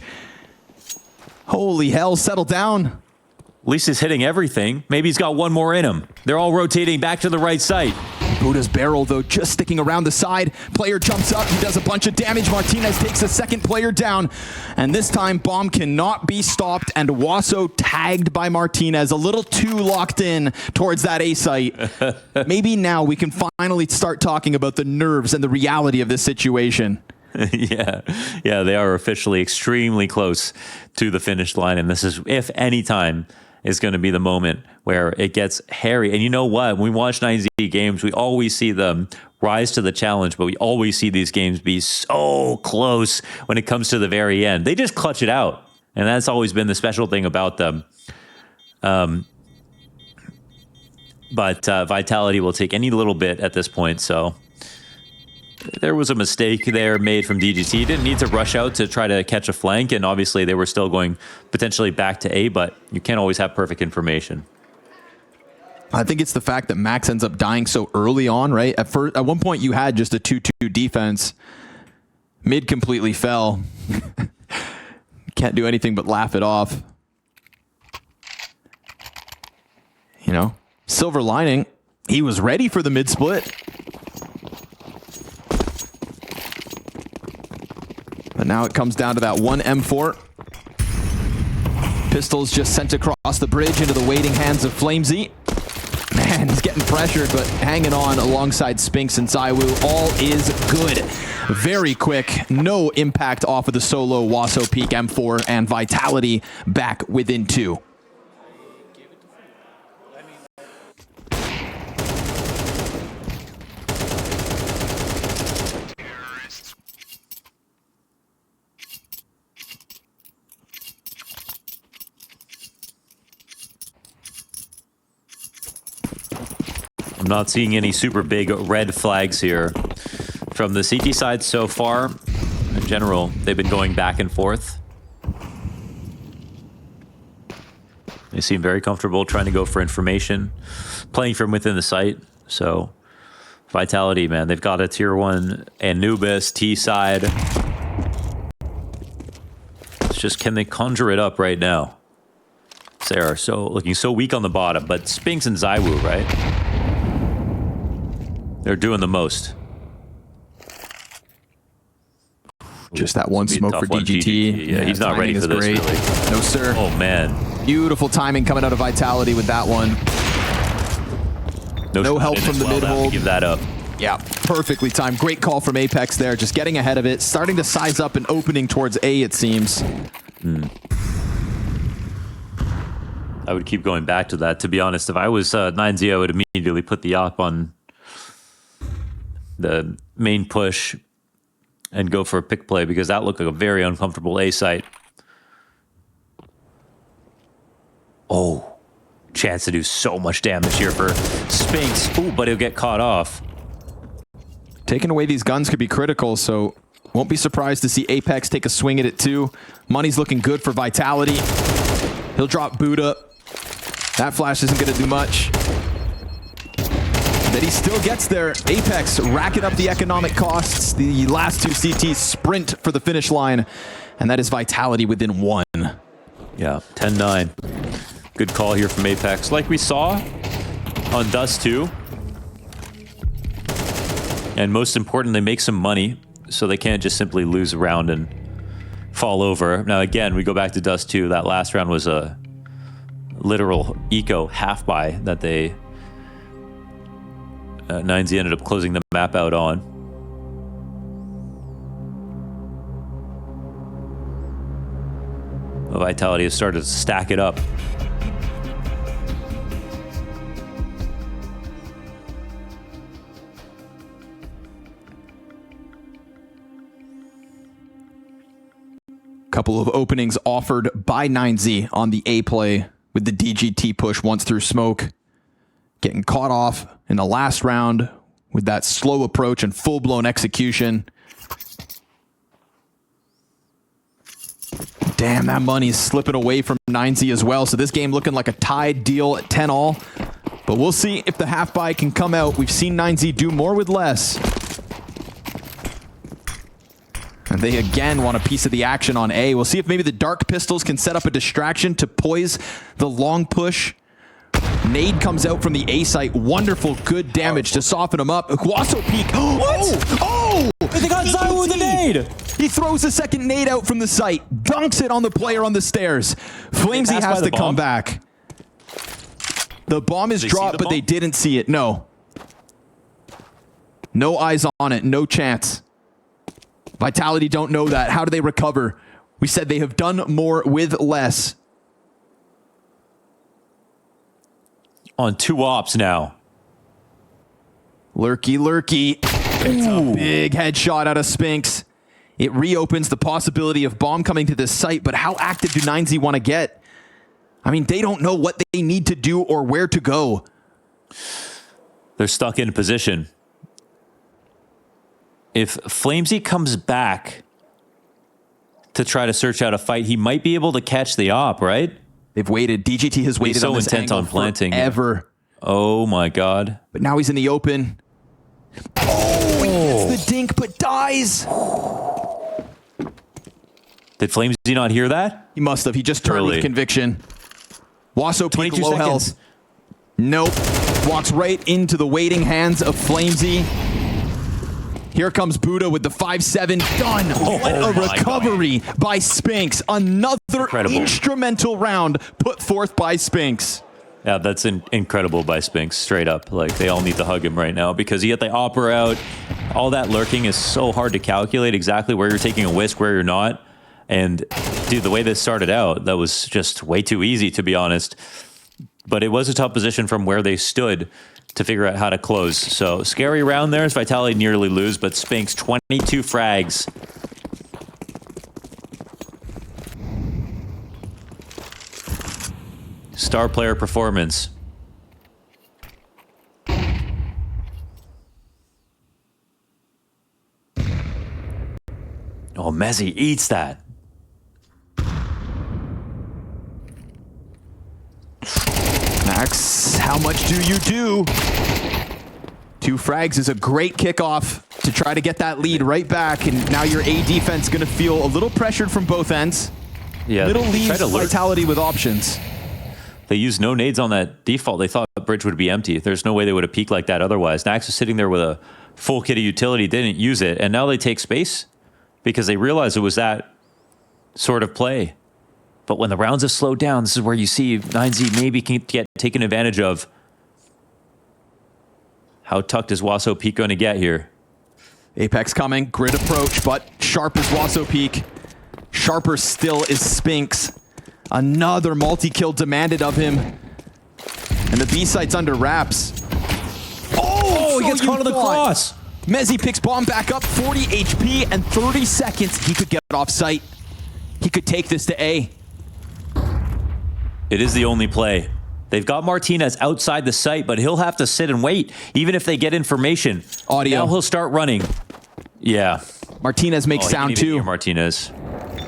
A: Holy hell, settle down.
B: At least he's hitting everything. Maybe he's got one more in him. They're all rotating back to the right side.
A: Buddha's barrel, though, just sticking around the side. Player jumps up. He does a bunch of damage. Martinez takes a second player down. And this time, Bomb cannot be stopped. And Wasso tagged by Martinez. A little too locked in towards that A site. Maybe now we can finally start talking about the nerves and the reality of this situation.
B: Yeah, they are officially extremely close to the finish line. And this is, if any time, is going to be the moment where it gets hairy. And you know what? When we watch 9Z games, we always see them rise to the challenge, but we always see these games be so close when it comes to the very end. They just clutch it out. And that's always been the special thing about them. But Vitality will take any little bit at this point, so there was a mistake there made from DGT. Didn't need to rush out to try to catch a flank, and obviously they were still going potentially back to A, but you can't always have perfect information.
A: I think it's the fact that Max ends up dying so early on, right? At one point you had just a 2-2 defense. Mid completely fell. Can't do anything but laugh it off. You know, silver lining, he was ready for the mid split. But now it comes down to that one M4. Pistols just sent across the bridge into the waiting hands of Flamesy. Man, he's getting pressured, but hanging on alongside Spinks and Zywoo. All is good. Very quick. No impact off of the solo Wasso Peak M4, and Vitality back within 2.
B: I'm not seeing any super big red flags here from the CT side so far. In general, they've been going back and forth. They seem very comfortable trying to go for information, playing from within the site. So Vitality, man, they've got a tier 1 Anubis T side. It's just, can they conjure it up right now? They are so looking so weak on the bottom, but Spinks and Zywoo, right? They're doing the most.
A: Just that one smoke for DGT.
B: Yeah, he's not ready for this, really.
A: No, sir.
B: Oh, man.
A: Beautiful timing coming out of Vitality with that one. No help from the mid-hold.
B: Give that up.
A: Yeah, perfectly timed. Great call from Apex there. Just getting ahead of it. Starting to size up and opening towards A, it seems.
B: I would keep going back to that. To be honest, if I was 9Z, I would immediately put the op on the main push and go for a pick play, because that looked like a very uncomfortable A site. Oh, chance to do so much damage here for Spinks. Ooh, but he'll get caught off.
A: Taking away these guns could be critical, so won't be surprised to see Apex take a swing at it too. Money's looking good for Vitality. He'll drop Buddha. That flash isn't going to do much. But he still gets there. Apex racking up the economic costs. The last 2 CTs sprint for the finish line. And that is Vitality within 1.
B: Yeah, 10-9. Good call here from Apex. Like we saw on Dust 2. And most important, they make some money. so they can't just simply lose a round and fall over. Now, again, we go back to Dust 2. That last round was a literal eco half buy that they 9Z ended up closing the map out on. Vitality has started to stack it up.
A: Couple of openings offered by 9Z on the A play with the DGT push once through smoke. Getting caught off in the last round with that slow approach and full-blown execution. Damn, that money's slipping away from 9Z as well. So this game looking like a tied deal at 10-all. But we'll see if the half buy can come out. We've seen 9Z do more with less. And they again want a piece of the action on A. We'll see if maybe the Dark Pistols can set up a distraction to poise the long push. Nade comes out from the A site. Wonderful, good damage to soften him up. Guaso peek. What? Oh!
B: They got Zywo with a nade!
A: He throws a second nade out from the site. Dunks it on the player on the stairs. Flamesy has to come back. The bomb is dropped, but they didn't see it. No. No eyes on it. No chance. Vitality don't know that. How do they recover? We said they have done more with less.
B: On 2 ops now.
A: Lurky, lurky. It's a big headshot out of Spinks. It reopens the possibility of bomb coming to this site, but how active do 9Z want to get? I mean, they don't know what they need to do or where to go.
B: They're stuck in position. If Flamesy comes back to try to search out a fight, he might be able to catch the op, right?
A: They've waited. DGT has waited on this
B: intent on planting
A: forever.
B: Oh my god.
A: But now he's in the open. Oh, he gets the dink but dies.
B: Did Flamesy not hear that?
A: He must have. He just turned with conviction. Wasso peak, low health. Nope. Walks right into the waiting hands of Flamesy. Here comes Buddha with the 5-7. Done. What a recovery by Spinks. Another instrumental round put forth by Spinks.
B: Yeah, that's incredible by Spinks, straight up. Like, they all need to hug him right now because he had the opera out. All that lurking is so hard to calculate exactly where you're taking a whisk, where you're not. And, dude, the way this started out, that was just way too easy, to be honest. But it was a tough position from where they stood to figure out how to close. So, scary round there as Vitality nearly lose, but Spinks, 22 frags. Star player performance. Oh, Mezzy eats that.
A: Max, how much do you do? 2 frags is a great kickoff to try to get that lead right back, and now your A defense going to feel a little pressured from both ends.
B: Yeah,
A: little leaves Vitality with options.
B: They used no nades on that default. They thought the bridge would be empty. There's no way they would have peeked like that otherwise. Nax was sitting there with a full kit of utility, didn't use it, and now they take space because they realized it was that sort of play. But when the rounds have slowed down, this is where you see 9Z maybe can get taken advantage of. How tucked is Wasso Peak going to get here?
A: Apex coming, grid approach, but sharp is Wasso Peak. Sharper still is Spinks. Another multi-kill demanded of him. And the B site's under wraps. Oh,
B: he gets caught on the cross.
A: Mezzy picks bomb back up, 40 HP and 30 seconds. He could get off site. He could take this to A.
B: It is the only play. They've got Martinez outside the site, but he'll have to sit and wait, even if they get information.
A: Audio.
B: Now he'll start running. Yeah.
A: Martinez makes sound too.
B: Hear Martinez.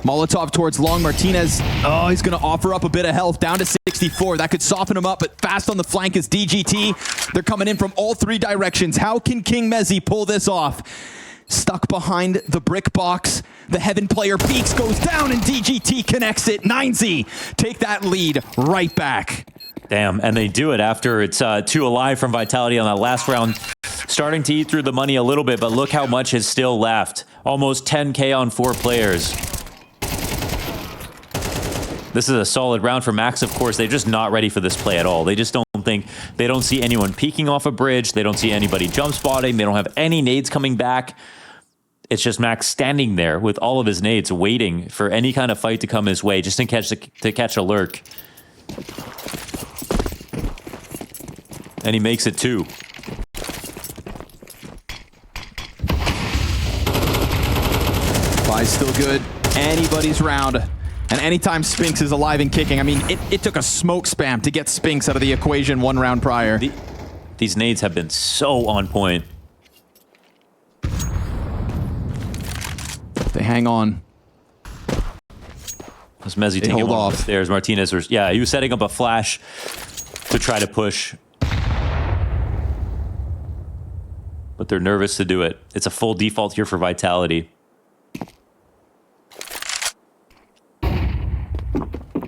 A: Molotov towards long. Martinez, oh, he's going to offer up a bit of health, down to 64. That could soften him up, but fast on the flank is DGT. They're coming in from all 3 directions. How can King Mezzy pull this off? Stuck behind the brick box. The Heaven player peeks, goes down, and DGT connects it. 9Z take that lead right back.
B: Damn, and they do it after it's 2 alive from Vitality on that last round. Starting to eat through the money a little bit, but look how much is still left. Almost 10K on 4 players. This is a solid round for Max, of course. They're just not ready for this play at all. They just don't think, they don't see anyone peeking off a bridge. They don't see anybody jump spotting. They don't have any nades coming back. It's just Max standing there with all of his nades waiting for any kind of fight to come his way, just to catch a lurk. And he makes it 2.
A: Bye's still good. Anybody's round. And anytime Spinks is alive and kicking, I mean, it took a smoke spam to get Spinks out of the equation 1 round prior.
B: These nades have been so on point.
A: They hang on.
B: Was Mezzi taking him off the stairs? Martinez was, yeah, he was setting up a flash to try to push. But they're nervous to do it. It's a full default here for Vitality.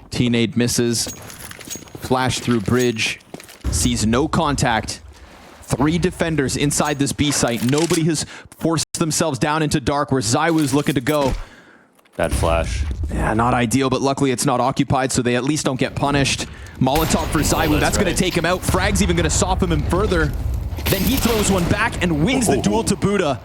A: T-nade misses. Flash through bridge. Sees no contact. 3 defenders inside this B site. Nobody has forced themselves down into dark where ZywOo's looking to go.
B: Bad flash.
A: Yeah, not ideal, but luckily it's not occupied, so they at least don't get punished. Molotov for ZywOo. That's going to take him out. Frag's even going to soften him further. Then he throws one back and wins the duel to Buddha.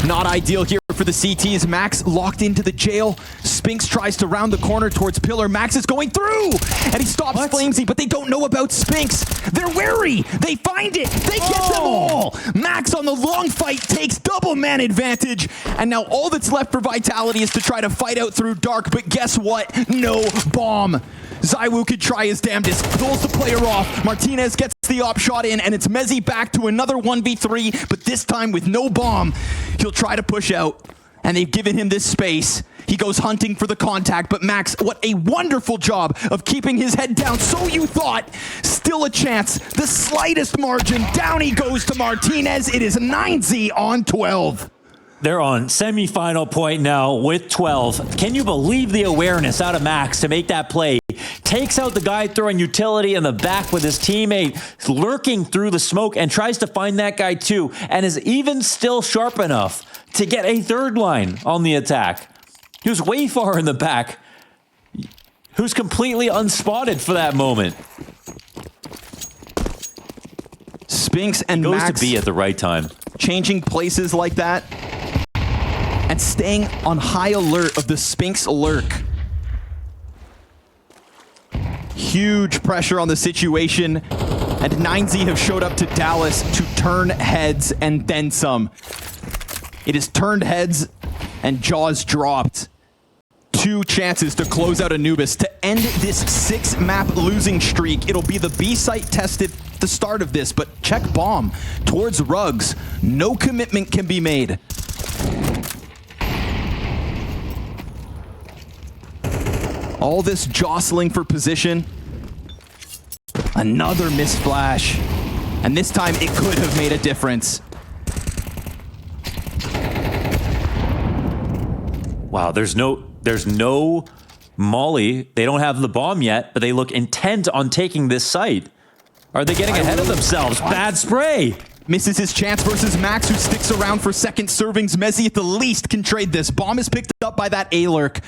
A: Not ideal here for the CTs. Max locked into the jail. Spinks tries to round the corner towards Pillar. Max is going through! And he stops Flamesy, but they don't know about Spinks. They're wary! They find it! They get them all! Max on the long fight takes double man advantage. And now all that's left for Vitality is to try to fight out through dark, but guess what? No bomb. ZywOo could try his damnedest, pulls the player off. Martinez gets the op shot in, and it's Mezzi back to another 1v3, but this time with no bomb. He'll try to push out, and they've given him this space. He goes hunting for the contact, but Max, what a wonderful job of keeping his head down. So you thought, still a chance, the slightest margin. Down he goes to Martinez. It is 9Z on 12.
B: They're on semi-final point now with 12. Can you believe the awareness out of Max to make that play? Takes out the guy throwing utility in the back with his teammate lurking through the smoke and tries to find that guy too, and is even still sharp enough to get a 3rd line on the attack. He was way far in the back. Who's completely unspotted for that moment.
A: Spinks and
B: Goes
A: Max
B: to be at the right time.
A: changing places like that and staying on high alert of the Spinks lurk. Huge pressure on the situation, and 9Z have showed up to Dallas to turn heads and then some. It is turned heads and jaws dropped. 2 chances to close out Anubis to end this 6-map losing streak. It'll be the B site tested at the start of this, but check bomb towards Rugs. No commitment can be made. All this jostling for position. Another missed flash. And this time it could have made a difference.
B: Wow, there's no molly. They don't have the bomb yet, but they look intent on taking this site. Are they getting ahead of themselves? Bad spray.
A: Misses his chance versus Max, who sticks around for second servings. Mezzi at the least can trade this. Bomb is picked up by that A-lurk.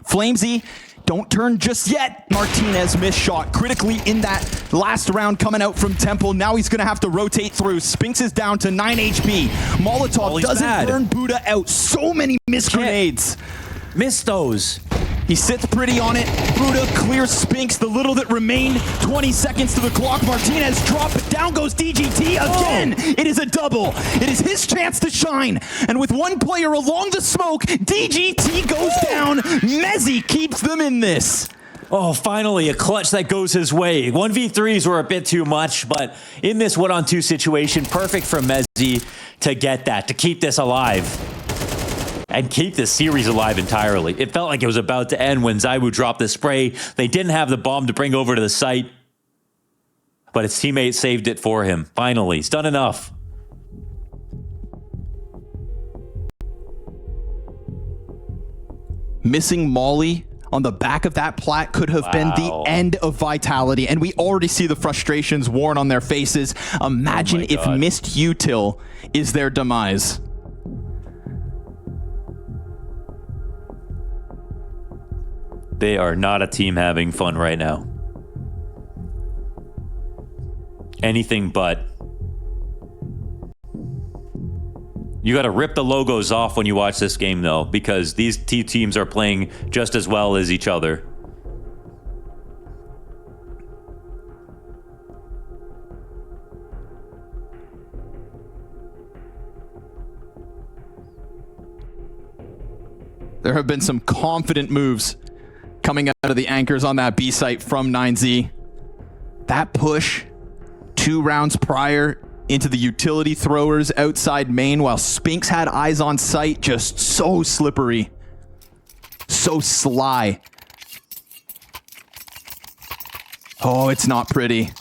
A: Flamesy, don't turn just yet. Martinez missed shot critically in that last round coming out from Temple. Now he's going to have to rotate through. Spinks is down to 9 HP. Molotov doesn't burn Buddha out. So many missed grenades.
B: Miss those.
A: He sits pretty on it. Buddha clears Spinks, the little that remained. 20 seconds to the clock. Martinez drop, but down goes DGT again. It is a double. It is his chance to shine. And with one player along the smoke, DGT goes down. Mezzi keeps them in this.
B: Oh, finally a clutch that goes his way. 1v3s were a bit too much, but in this 1-on-2 situation, perfect for Mezzi to get that, to keep this alive. And keep this series alive entirely. It felt like it was about to end when ZywOo dropped the spray. They didn't have the bomb to bring over to the site. But his teammate saved it for him. Finally, he's done enough.
A: Missing Molly on the back of that plat could have been the end of Vitality, and we already see the frustrations worn on their faces. Imagine if missed util is their demise.
B: They are not a team having fun right now. Anything but. You got to rip the logos off when you watch this game, though, because these two teams are playing just as well as each other.
A: There have been some confident moves coming out of the anchors on that B site from 9Z. That push 2 rounds prior into the utility throwers outside main while Spinks had eyes on sight, just so slippery. So sly. Oh, it's not pretty.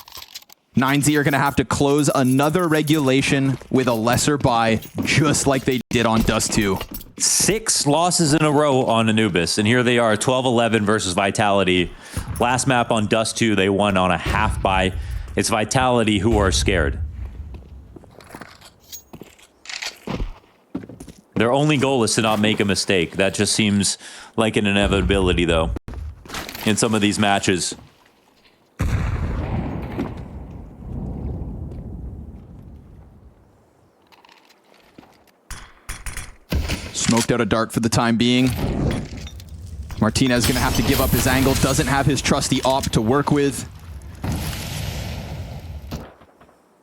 A: 9Z are going to have to close another regulation with a lesser buy, just like they did on Dust 2.
B: 6 losses in a row on Anubis, and here they are, 12-11 versus Vitality. Last map on Dust 2, they won on a half buy. It's Vitality who are scared. Their only goal is to not make a mistake. That just seems like an inevitability, though, in some of these matches.
A: Smoked out a dark for the time being. Martinez going to have to give up his angle. Doesn't have his trusty op to work with.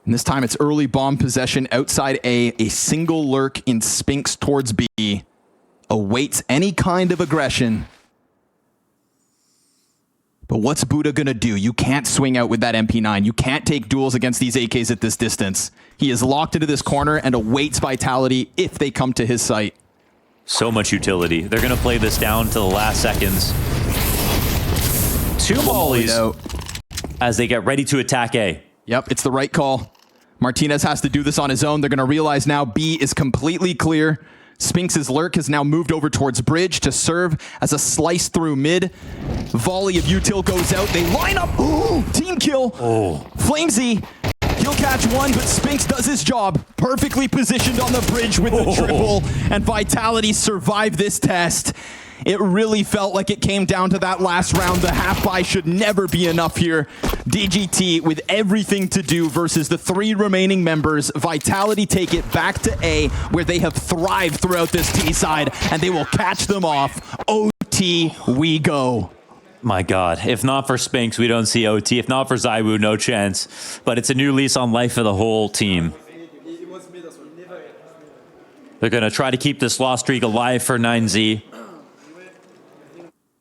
A: And this time it's early bomb possession outside A. A single lurk in Spinks towards B. Awaits any kind of aggression. But what's Buddha going to do? You can't swing out with that MP9. You can't take duels against these AKs at this distance. He is locked into this corner and awaits Vitality if they come to his site.
B: So much utility. They're going to play this down to the last seconds. 2 mollies as they get ready to attack A.
A: Yep, it's the right call. Martinez has to do this on his own. They're going to realize now B is completely clear. Spinks' lurk has now moved over towards bridge to serve as a slice through mid. Volley of util goes out. They line up. Ooh, team kill. Flamesy. He'll catch one, but Spinks does his job. Perfectly positioned on the bridge with the triple. And Vitality survived this test. It really felt like it came down to that last round. The half buy should never be enough here. DGT with everything to do versus the 3 remaining members. Vitality take it back to A, where they have thrived throughout this T side, and they will catch them off. OT, we go.
B: My God, if not for Spinks, we don't see OT. If not for Zaiwu, no chance. But it's a new lease on life for the whole team. They're going to try to keep this loss streak alive for 9Z.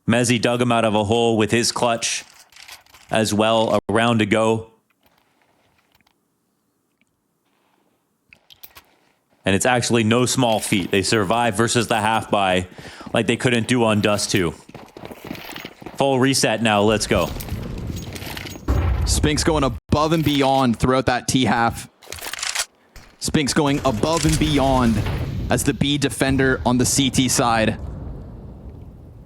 B: Mezzi dug him out of a hole with his clutch as well. A round to go. And it's actually no small feat. They survive versus the half buy like they couldn't do on Dust 2. Full reset now. Let's go.
A: Spinks going above and beyond throughout that T half. Spinks going above and beyond as the B defender on the CT side.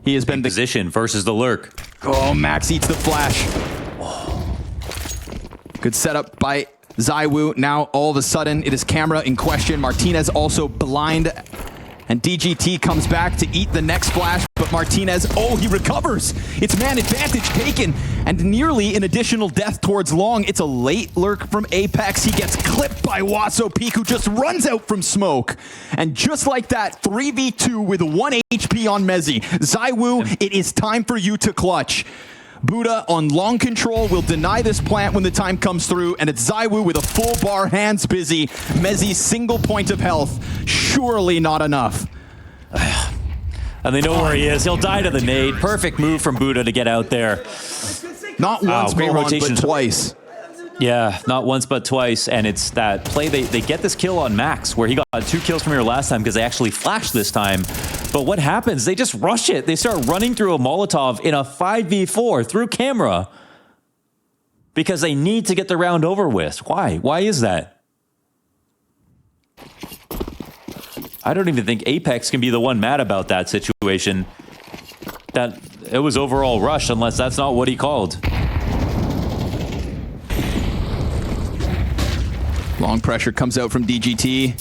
A: He has been the
B: position versus the lurk.
A: Oh, Max eats the flash. Good setup by Zaiwu. Now, all of a sudden, it is camera in question. Martinez also blind. And DGT comes back to eat the next flash, but Martinez, he recovers. It's man advantage taken, and nearly an additional death towards Long. It's a late lurk from Apex. He gets clipped by Waso Peak, who just runs out from smoke. And just like that, 3v2 with 1 HP on Mezzi. Zaiwu, it is time for you to clutch. Buddha on long control will deny this plant when the time comes through, and it's Zaiwu with a full bar, hands busy. Mezzi's single point of health, surely not enough.
B: And they know where he is. He'll die to the nade. Perfect move from Buddha to get out there.
A: Not once,
B: great rotation,
A: but twice.
B: Yeah, not once but twice, and it's that play. They get this kill on Max, where he got 2 kills from here last time because they actually flashed this time. But what happens? They just rush it. They start running through a Molotov in a 5v4 through camera because they need to get the round over with. Why? Why is that? I don't even think Apex can be the one mad about that situation. That it was overall rush, unless that's not what he called.
A: Long pressure comes out from DGT.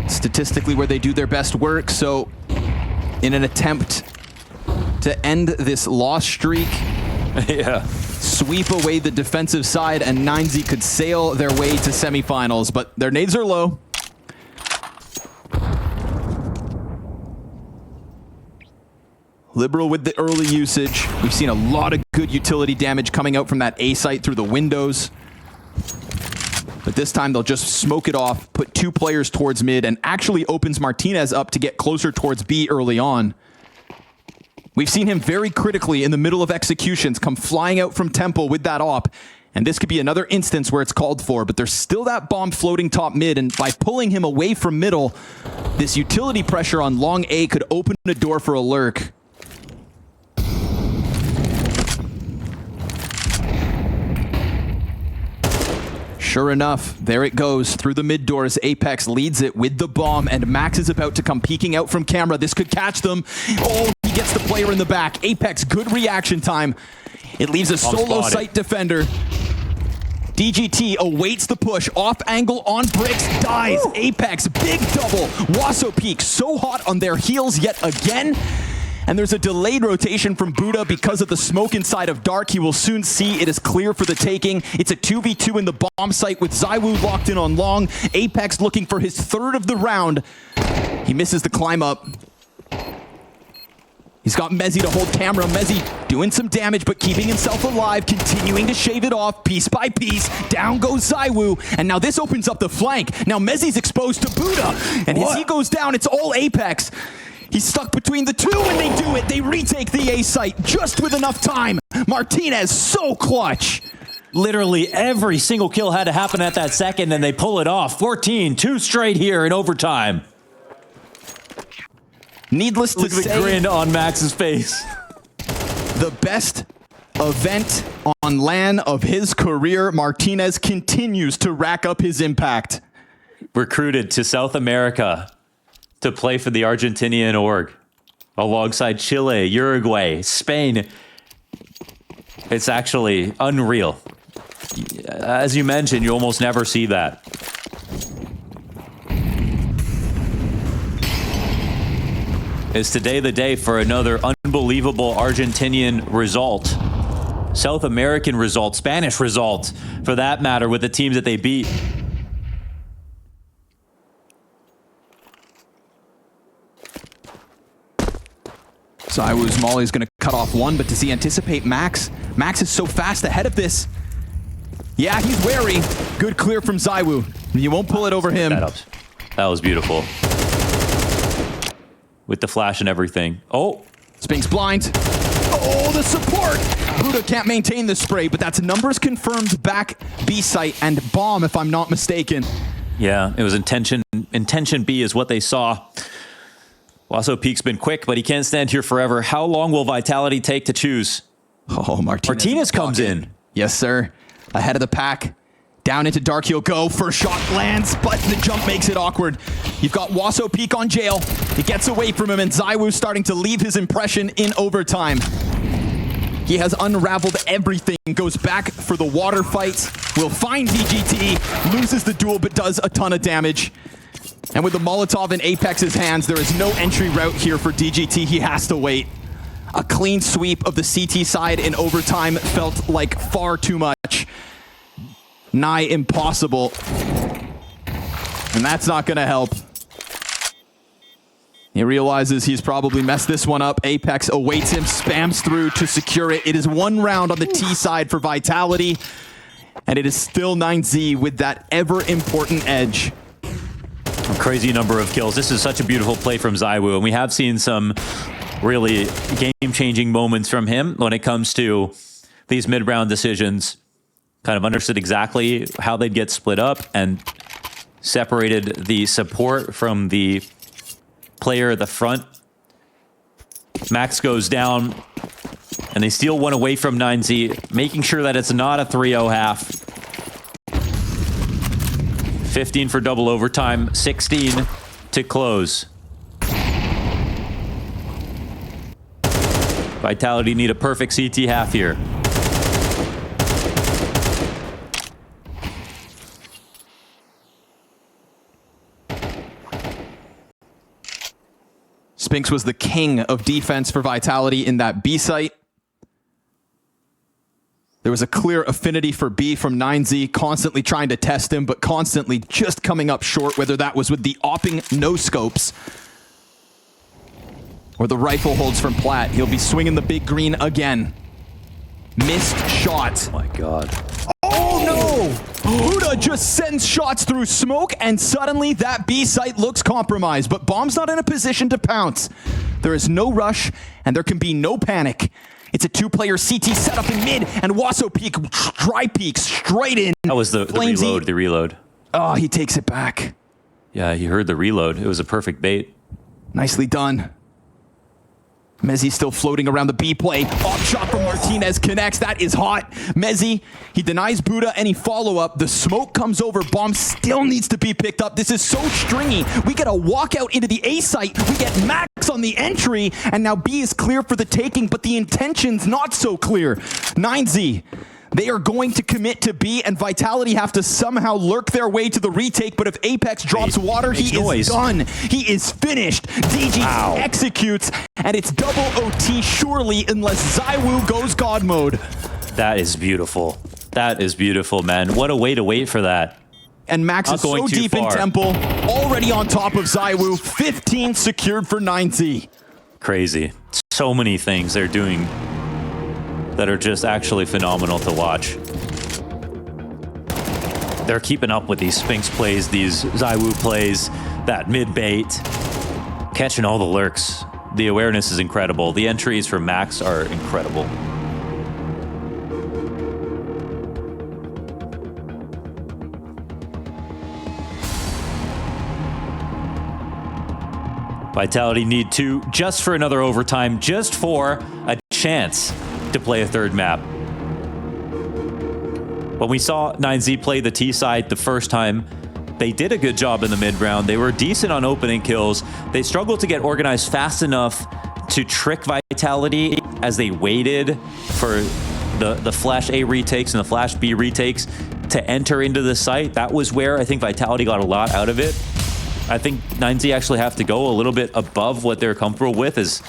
A: Statistically where they do their best work, so in an attempt to end this loss streak,
B: Yeah.
A: sweep away the defensive side, and 9Z could sail their way to semifinals, but their nades are low. Liberal with the early usage. We've seen a lot of good utility damage coming out from that A site through the windows. But this time they'll just smoke it off, put 2 players towards mid, and actually opens Martinez up to get closer towards B early on. We've seen him very critically in the middle of executions come flying out from Temple with that op. And this could be another instance where it's called for, but there's still that bomb floating top mid, and by pulling him away from middle, this utility pressure on long A could open a door for a lurk. Sure enough, there it goes. Through the mid doors, Apex leads it with the bomb, and Max is about to come peeking out from camera. This could catch them. Oh, he gets the player in the back. Apex, good reaction time. It leaves a solo site defender. DGT awaits the push. Off angle on bricks, dies. Ooh. Apex, big double. Wasso Peak so hot on their heels yet again. And there's a delayed rotation from Buddha because of the smoke inside of Dark. He will soon see it is clear for the taking. It's a 2v2 in the bomb site with Zywoo locked in on long. Apex looking for his 3rd of the round. He misses the climb up. He's got Mezzy to hold camera. Mezzy doing some damage, but keeping himself alive, continuing to shave it off piece by piece. Down goes Zywoo, and now this opens up the flank. Now Mezzy's exposed to Buddha, and as he goes down, it's all Apex. He's stuck between the 2 when they do it. They retake the A site just with enough time. Martinez, so clutch.
B: Literally every single kill had to happen at that second, and they pull it off. 14, 2 straight here in overtime.
A: Needless to say,
B: look at the grin on Max's face.
A: The best event on LAN of his career, Martinez continues to rack up his impact.
B: Recruited to South America to play for the Argentinian org alongside Chile, Uruguay, Spain. It's actually unreal. As you mentioned, you almost never see that. Is today the day for another unbelievable Argentinian result? South American result, Spanish result, for that matter, with the teams that they beat.
A: Zywoo's Molly's going to cut off one, but does he anticipate Max? Max is so fast ahead of this. Yeah, he's wary. Good clear from Zywoo. You won't pull it over him.
B: That was beautiful. With the flash and everything. Oh.
A: Spinks blind. Oh, the support! Buddha can't maintain the spray, but that's numbers confirmed back B site and bomb, if I'm not mistaken.
B: Yeah, it was intention B is what they saw. Wasso Peak's been quick, but he can't stand here forever. How long will Vitality take to choose?
A: Oh,
B: Martinez comes in.
A: Yes, sir. Ahead of the pack. Down into Dark he'll go. First shot lands, but the jump makes it awkward. You've got Wasso Peak on jail. It gets away from him, and Zywoo's starting to leave his impression in overtime. He has unraveled everything. Goes back for the water fight. Will find DGT. Loses the duel, but does a ton of damage. And with the Molotov in Apex's hands, there is no entry route here for DGT. He has to wait. A clean sweep of the CT side in overtime felt like far too much. Nigh impossible. And that's not going to help. He realizes he's probably messed this one up. Apex awaits him, spams through to secure it. It is 1 round on the T side for Vitality. And it is still 9Z with that ever-important edge.
B: A crazy number of kills. This is such a beautiful play from Zywoo, and we have seen some really game-changing moments from him when it comes to these mid-round decisions. Kind of understood exactly how they'd get split up and separated the support from the player at the front. Max goes down, and they steal one away from 9Z, making sure that it's not a 3-0 half. 15 for double overtime, 16 to close. Vitality need a perfect CT half here.
A: Spinks was the king of defense for Vitality in that B site. There was a clear affinity for B from 9Z, constantly trying to test him, but constantly just coming up short, whether that was with the opping no-scopes or the rifle holds from Platt. He'll be swinging the big green again. Missed shot.
B: Oh my God.
A: Oh no! Buddha just sends shots through smoke, and suddenly that B site looks compromised, but Bomb's not in a position to pounce. There is no rush, and there can be no panic. It's a two-player CT setup in mid, and Wasso peek, dry peek straight in.
B: That was the reload.
A: Oh, he takes it back.
B: Yeah, he heard the reload. It was a perfect bait.
A: Nicely done. Mezzi still floating around the B play. Off shot from Martinez connects. That is hot. Mezzi, he denies Buddha any follow-up. The smoke comes over. Bomb still needs to be picked up. This is so stringy. We get a walkout into the A site. We get Max on the entry. And now B is clear for the taking, but the intention's not so clear. 9Z. They are going to commit to B, and Vitality have to somehow lurk their way to the retake, but if Apex drops water, he is done. He is finished. DG executes, and it's double OT surely unless ZywOo goes God mode.
B: That is beautiful. That is beautiful, man. What a way to wait for that.
A: And Max is so deep in Temple, already on top of ZywOo. 15 secured for 9Z.
B: Crazy. So many things they're doing that are just actually phenomenal to watch. They're keeping up with these Spinks plays, these ZywOo plays, that mid bait, catching all the lurks. The awareness is incredible. The entries from Max are incredible. Vitality need to just for another overtime, just for a chance to play a third map. When we saw 9Z play the T side the first time, they did a good job in the mid round. They were decent on opening kills. They struggled to get organized fast enough to trick Vitality as they waited for the Flash A retakes and the Flash B retakes to enter into the site. That was where I think Vitality got a lot out of it. I think 9Z actually have to go a little bit above what they're comfortable with. Is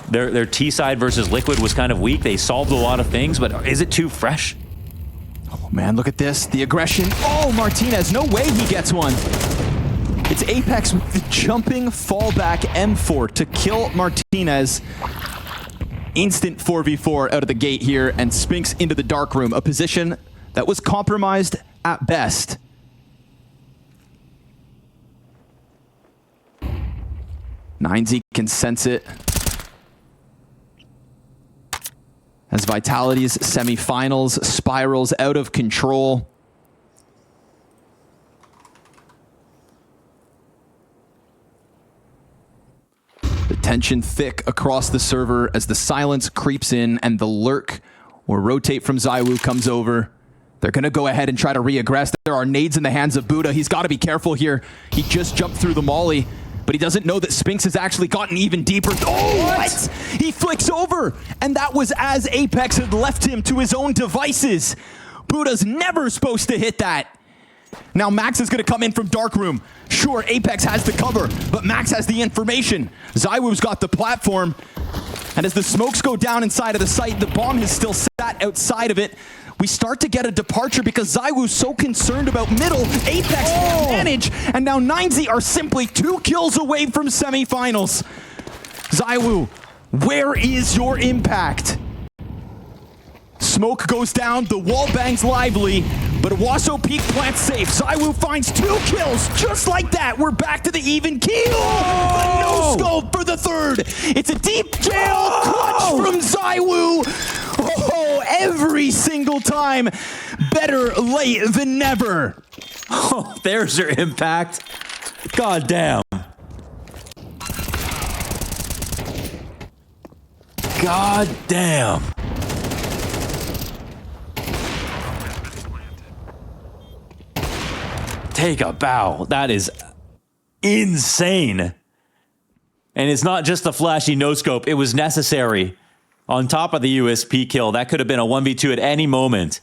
B: their T side versus Liquid was kind of weak. They solved a lot of things, but is it too fresh?
A: Oh man, look at this. The aggression. Oh, Martinez, no way he gets one. It's Apex with the jumping fallback M4 to kill Martinez. Instant 4v4 out of the gate here, and Spinks into the dark room, a position that was compromised at best. Ninez can sense it. As Vitality's semifinals spirals out of control. The tension thick across the server as the silence creeps in and the lurk or rotate from ZywOo comes over. They're going to go ahead and try to re-aggress. There are nades in the hands of Buddha. He's got to be careful here. He just jumped through the molly, but he doesn't know that Spinks has actually gotten even deeper. Oh, what? He flicks over, and that was as Apex had left him to his own devices. Buddha's never supposed to hit that. Now Max is going to come in from Dark Room. Sure, Apex has the cover, but Max has the information. ZywOo's got the platform, and as the smokes go down inside of the site, the bomb has still sat outside of it. We start to get a departure because ZywOo's so concerned about middle. Apex can manage, and now 9Z are simply 2 kills away from semifinals. ZywOo, where is your impact? Smoke goes down, the wall bangs lively, but Wasso peak plants safe. ZywOo finds 2 kills, just like that. We're back to the even keel. The no-scope for the third. It's a deep jail clutch from ZywOo. Oh, every single time. Better late than never.
B: Oh, there's your impact. God damn. God damn. Take a bow. That is insane. And it's not just a flashy no-scope. It was necessary. On top of the USP kill, that could have been a 1v2 at any moment.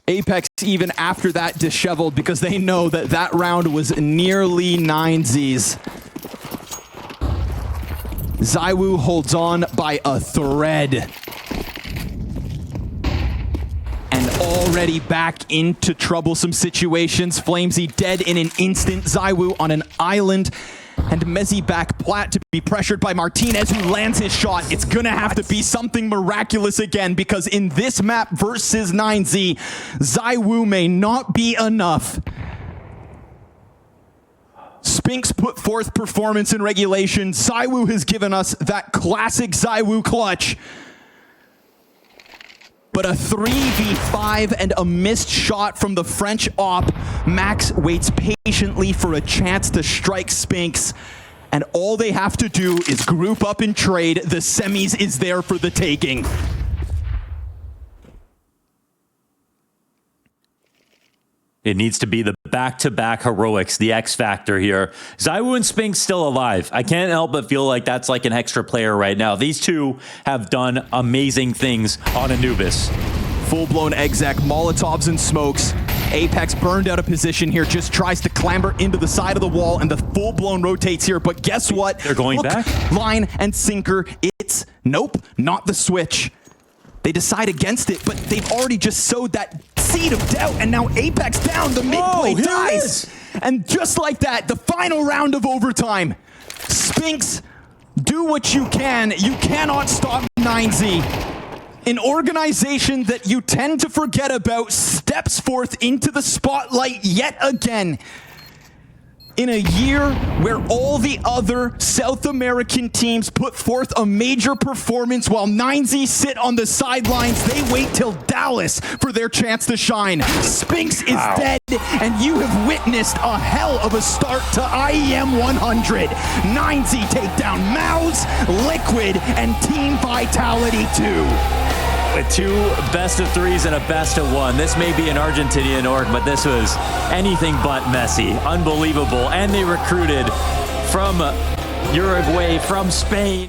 A: Apex, even after that, disheveled because they know that that round was nearly 9Z's. ZywOo holds on by a thread. And already back into troublesome situations. Flamesy dead in an instant. ZywOo on an island. And Mezzy back plat to be pressured by Martinez, who lands his shot. It's gonna have to be something miraculous again, because in this map versus 9Z, ZywOo may not be enough. Spinks put forth performance in regulation. ZywOo has given us that classic ZywOo clutch. But a 3v5 and a missed shot from the French op. Max waits patiently for a chance to strike Spinks. And all they have to do is group up and trade. The semis is there for the taking.
B: It needs to be the back-to-back heroics, the X factor here. ZywOo and Spinks still alive. I can't help but feel like that's like an extra player right now. These two have done amazing things on Anubis.
A: Full-blown exec, Molotovs and smokes. Apex burned out of position here, just tries to clamber into the side of the wall, and the full-blown rotates here. But guess what?
B: They're going back?
A: Line and sinker. It's, nope, not the switch. They decide against it, but they've already just sowed that seed of doubt, and now Apex down, the mid-play dies. And just like that, the final round of overtime. Spinks, do what you can. You cannot stop 9Z. An organization that you tend to forget about steps forth into the spotlight yet again. In a year where all the other South American teams put forth a major performance while 9Z sit on the sidelines, they wait till Dallas for their chance to shine. Spinks is dead, and you have witnessed a hell of a start to IEM 100. 9Z take down Mouse, Liquid, and Team Vitality 2.
B: With two best of threes and a best of one. This may be an Argentinian org, but this was anything but messy. Unbelievable. And they recruited from Uruguay, from Spain.